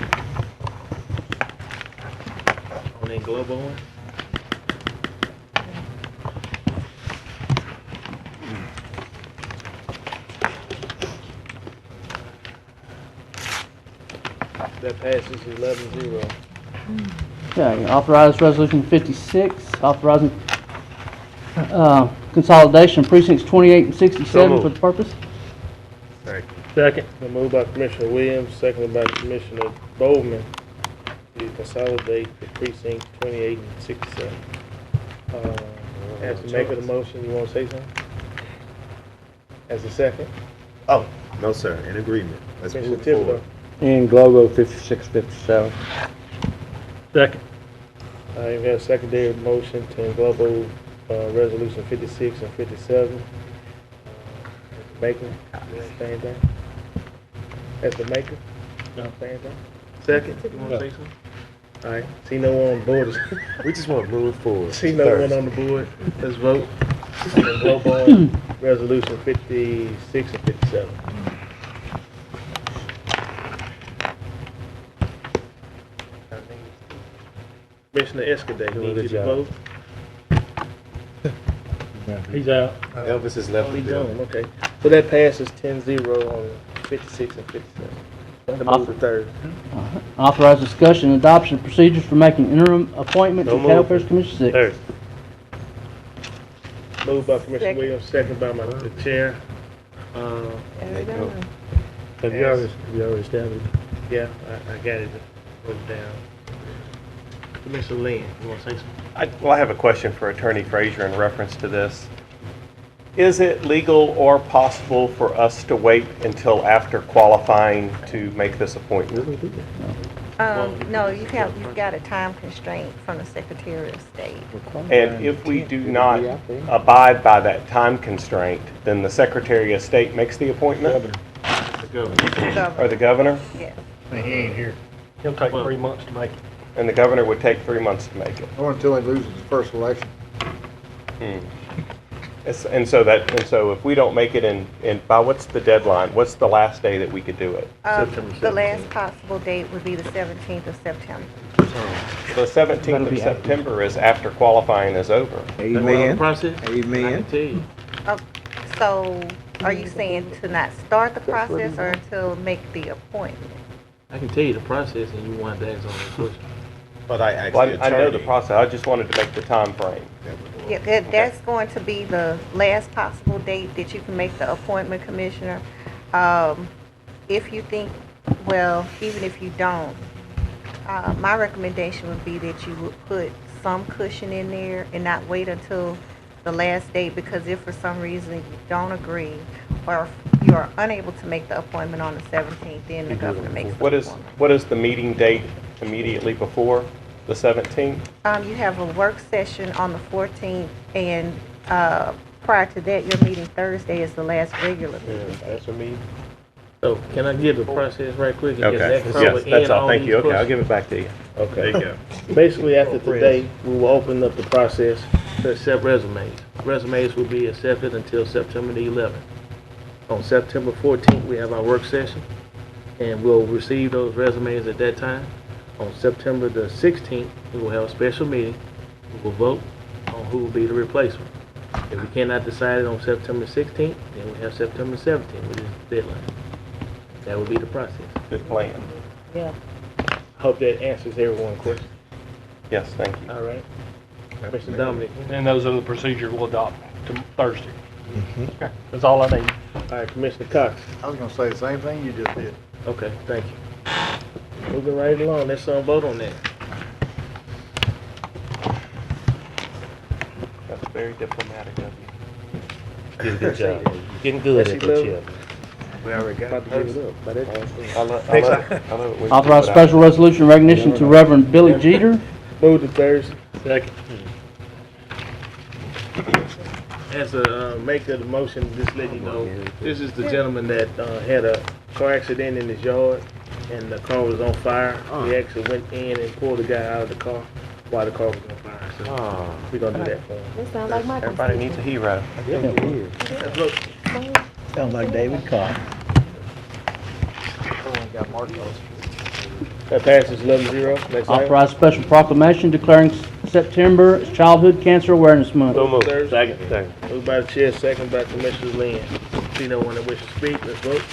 S1: On that global one? That passes 11-0.
S2: Okay, authorized resolution 56, authorizing consolidation of precincts 28 and 67 for the purpose.
S7: Second.
S1: Been moved by Commissioner Williams, seconded by Commissioner Bowman to consolidate the precincts 28 and 67. As the maker of the motion, you want to say something? As a second?
S20: Oh, no, sir, in agreement. Let's
S1: Commissioner
S20: move
S1: Thibodeau.
S20: forward.
S22: In Globo 5657.
S7: Second.
S1: You got a secondary motion to global resolution 56 and 57. As the maker, you want to say anything? As the maker, you want to say anything? Second, you want to say something? All right, see no one on board.
S20: We just want to move forward.
S1: See no one on the board. Let's vote on the global resolution 56 and 57. Commissioner Escudé, need you to vote?
S7: He's out.
S20: Elvis has left
S1: Oh,
S20: the
S1: he's
S20: building.
S1: on, okay. So that passes 10-0 on 56 and 57. To move to third.
S2: Authorize discussion and adoption of procedures for making interim appointment to
S1: So
S2: Caddo
S1: moved.
S2: Parish Commission 6.
S6: Third.
S1: Moved by Commissioner
S21: Second.
S1: Williams, second by the chair.
S6: Have you already established?
S1: Yeah, I got it, put it down. Commissioner Lynn, you want to say something?
S17: Well, I have a question for Attorney Frazier in reference to this. Is it legal or possible for us to wait until after qualifying to make this appointment?
S11: No, you've got a time constraint from the Secretary of State.
S17: And if we do not abide by that time constraint, then the Secretary of State makes the appointment? Or the governor?
S11: Yes.
S4: He ain't here.
S7: He'll take 3 months to make it.
S17: And the governor would take 3 months to make it.
S4: Or until he loses his first election.
S17: And so if we don't make it in by what's the deadline? What's the last day that we could do it?
S11: The last possible date would be the 17th of September.
S17: The 17th of September is after qualifying is over.
S3: Amen.
S1: Process?
S3: Amen.
S1: I can tell you.
S11: So are you saying to not start the process or to make the appointment?
S1: I can tell you the process and you want to ask on that question.
S20: But I asked
S17: Well,
S20: the
S17: I know the
S20: attorney.
S17: process, I just wanted to make the time frame.
S11: Yeah, that's going to be the last possible date that you can make the appointment, Commissioner. If you think, well, even if you don't, my recommendation would be that you would put some cushion in there and not wait until the last date, because if for some reason you don't agree or if you are unable to make the appointment on the 17th, then the governor makes the appointment.
S17: What is the meeting date immediately before the 17th?
S11: You have a work session on the 14th, and prior to that, your meeting Thursday is the last regular meeting.
S1: That's for me. So can I give the process right quick? and
S17: Okay,
S1: get that
S17: yes,
S1: covered
S17: that's
S1: and
S17: all, thank
S1: these
S17: you. Okay, I'll
S1: questions?
S17: give it back to you.
S1: Okay.
S17: There you go.
S1: Basically, after today, we will open up the process to accept resumes. Resumes will be accepted until September the 11th. On September 14th, we have our work session, and we'll receive those resumes at that time. On September the 16th, we will have a special meeting. We will vote on who will be the replacement. If we cannot decide it on September 16th, then we have September 17th, which is the deadline. That would be the process.
S17: Good plan.
S11: Yeah.
S1: Hope that answers everyone's question.
S17: Yes, thank you.
S1: All right. Mr. Dominic.
S7: And those are the procedures we'll adopt to Thursday. Okay, that's all I need.
S1: All right, Commissioner Cox.
S4: I was gonna say the same thing you just did.
S1: Okay, thank you. Moving right along, let's vote on that.
S17: That's very diplomatic of you.
S6: Did a good job. Getting good at that, Chip.
S1: We already got about to give it up. But
S2: Authorize special resolution recognition to Reverend Billy Jeter.
S1: Move to Thursday.
S6: Second.
S1: As a maker of the motion, just let you know, this is the gentleman that had a car accident in his yard, and the car was on fire. He actually went in and pulled the guy out of the car while the car was on fire. So we're gonna do that for him.
S21: That sounds like my
S17: Everybody needs a hero.
S1: Let's look.
S2: Sounds like David Carr.
S1: That passes 11-0. Next item.
S2: Authorize special proclamation declaring September as Childhood Cancer Awareness Month.
S6: So moved.
S1: Thursday.
S6: Second.
S1: Moved by the chair, second by Commissioner Lynn. See no one that wishes to speak, let's vote.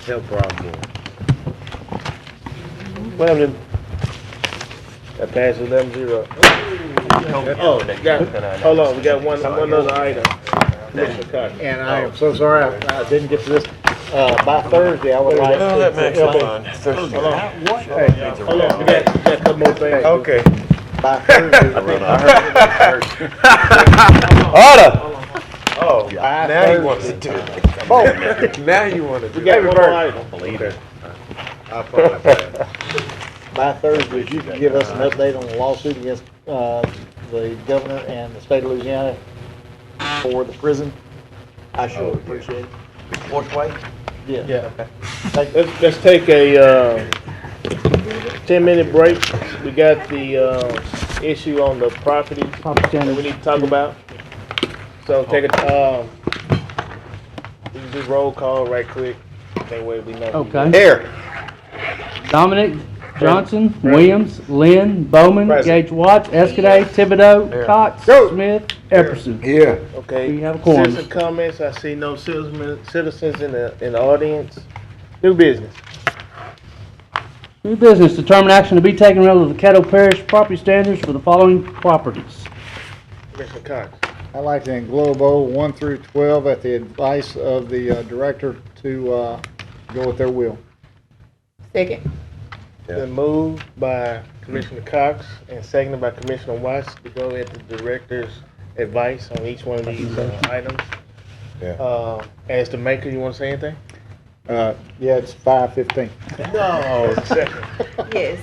S20: Health problem.
S1: Well, that passes 11-0. Oh, hold on, we got one other item. Commissioner Cox.
S4: And I am so sorry I didn't get to this. By Thursday, I would like to.
S17: that makes fun.
S1: Hold on, we got a couple more things.
S20: Okay.
S4: By Thursday.
S6: Order!
S20: Oh, now you want to do it. Now you want to do
S1: We got
S20: it.
S1: one more item.
S20: Okay. I apologize.
S4: By Thursday, if you can give us an update on the lawsuit against the governor and the state of Louisiana for the prison, I sure would appreciate it.
S17: Which way?
S4: Yeah.
S1: Let's take a 10-minute break. We got the issue on the property that we need to talk about. So take a, we can do roll call right quick. That way we know.
S2: Okay.
S1: Here.
S2: Dominic Johnson, Williams, Lynn, Bowman, Gage Watts, Escaday, Thibodeau, Cox, Smith, Epperson.
S20: Here.
S1: Okay.
S2: We have a quorum.
S1: Citizen comments. I see no citizens in the audience. New business.
S2: New business, determine action to be taken relative to the Caddo Parish property standards for the following properties.
S1: Commissioner Cox.
S4: I'd like to englobe O 1 through 12 at the advice of the director to go with their will.
S21: Second.
S1: Been moved by Commissioner Cox and seconded by Commissioner Watts to go at the director's advice on each one of these items.
S20: Yeah.
S1: As the maker, you want to say anything?
S4: Yeah, it's 5:15.
S1: No.
S21: Yes,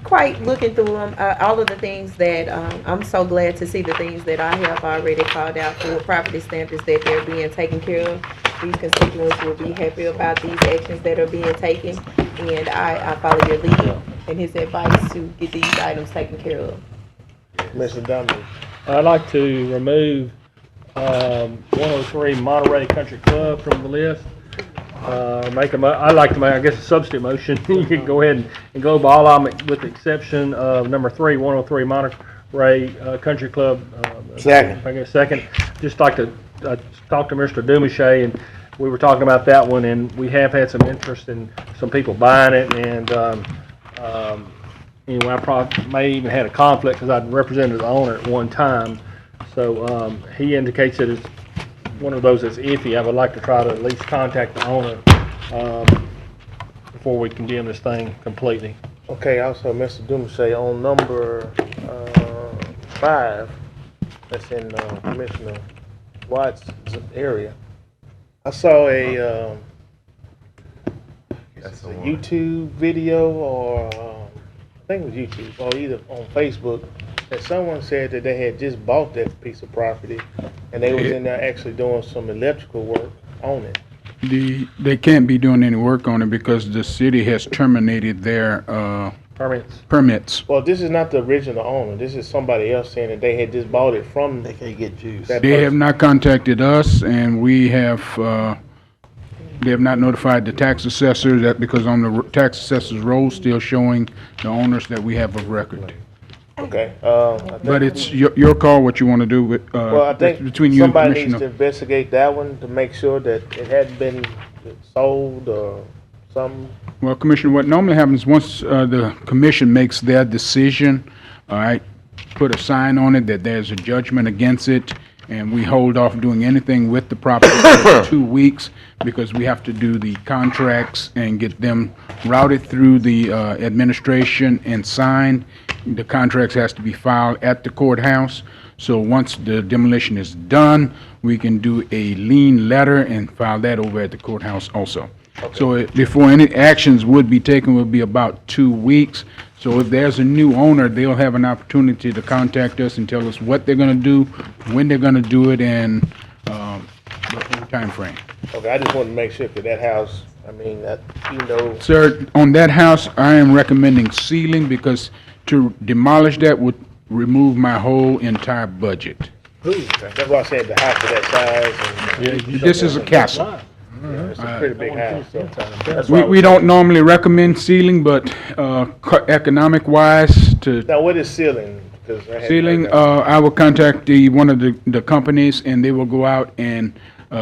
S21: quite looking through them, all of the things that, I'm so glad to see the things that I have already called out for property standards that they're being taken care of. These constituents will be happy about these actions that are being taken, and I follow your lead and his advice to get these items taken care of.
S1: Mr. Dominic.
S7: I'd like to remove 103 Monterey Country Club from the list. I'd like to make, I guess, a substitute motion. You can go ahead and go by all of them with the exception of number 3, 103 Monterey Country Club.
S20: Second.
S7: If I get a second, just like to talk to Mr. Dumache, and we were talking about that one, and we have had some interest in some people buying it, and anyway, I probably may even had a conflict because I'd represented the owner at one time. So he indicates that it's one of those that's iffy. I would like to try to at least contact the owner before we condemn this thing completely.
S1: Okay, also Mr. Dumache on number 5, that's in Commissioner Watts' area. I saw a YouTube video, or I think it was YouTube, or either on Facebook, that someone said that they had just bought that piece of property and they was in there actually doing some electrical work on it.
S12: They can't be doing any work on it because the city has terminated their permits.
S1: Well, this is not the original owner. This is somebody else saying that they had just bought it from.
S20: They can't get juice.
S12: They have not contacted us, and we have. They have not notified the tax assessor that because on the tax assessor's roll still showing the owners that we have of record.
S1: Okay.
S12: But it's your call what you want to do with
S1: well, I think
S12: between you and
S1: somebody
S12: Commissioner.
S1: needs to investigate that one to make sure that it hadn't been sold or something.
S12: Well, Commissioner, what normally happens once the commission makes their decision, all right, put a sign on it that there's a judgment against it, and we hold off doing anything with the property for 2 weeks because we have to do the contracts and get them routed through the administration and signed. The contracts has to be filed at the courthouse. So once the demolition is done, we can do a lien letter and file that over at the courthouse also. So before any actions would be taken would be about 2 weeks. So if there's a new owner, they'll have an opportunity to contact us and tell us what they're gonna do, when they're gonna do it, and the time frame.
S1: Okay, I just wanted to make sure that that house, I mean, that, even though,
S12: Sir, on that house, I am recommending sealing because to demolish that would remove my whole entire budget.
S1: that's why I said the house of that size and.
S12: This is a castle.
S1: It's a pretty big house, so that's why I was
S12: We don't normally recommend sealing, but economic-wise, to
S1: Now, what is sealing? 'Cause I hadn't
S12: sealing,
S1: heard that.
S12: I will contact one of the companies, and they will go out and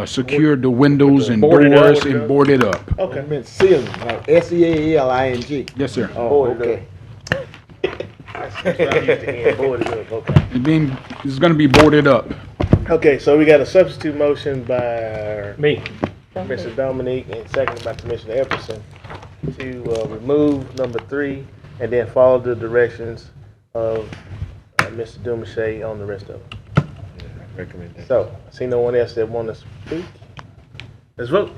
S12: secure the windows and
S1: Board it up.
S12: doors and board it up.
S1: Okay.
S3: I meant sealing, like S-E-A-L-I-N-G.
S12: Yes, sir.
S3: Oh, okay.
S1: That's what I used to hear, board it up, okay.
S12: It's gonna be boarded up.
S1: Okay, so we got a substitute motion by
S7: Me.
S1: Mr. Dominique and seconded by Commissioner Epperson to remove number 3 and then follow the directions of Mr. Dumache on the rest of them.
S20: Recommendation.
S1: So, I see no one else that want to speak. Let's vote.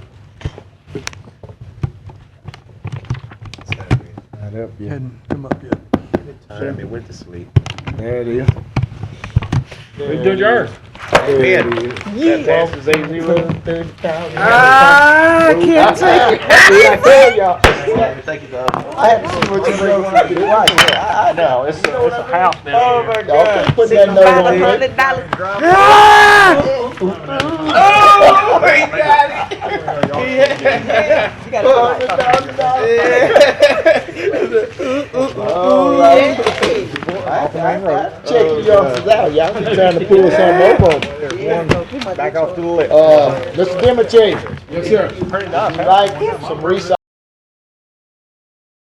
S20: Not up yet.
S10: Hadn't come up yet.
S20: Time it went to sleep.
S3: There it is.
S7: We do yours.
S1: That passes 8-0.
S3: I can't take it. I tell y'all.
S1: Thank you, Dom.
S3: I had to see what you bring from the wife.
S1: I know, it's a house down
S3: Oh,
S1: here.
S3: my God. Put that note on it.
S11: Oh, he got
S3: All right. Check you out. Y'all been trying to pull something up on me.
S1: Back off to the left.
S3: Mr. Demache.
S12: Yes, sir.
S3: Like some recycling.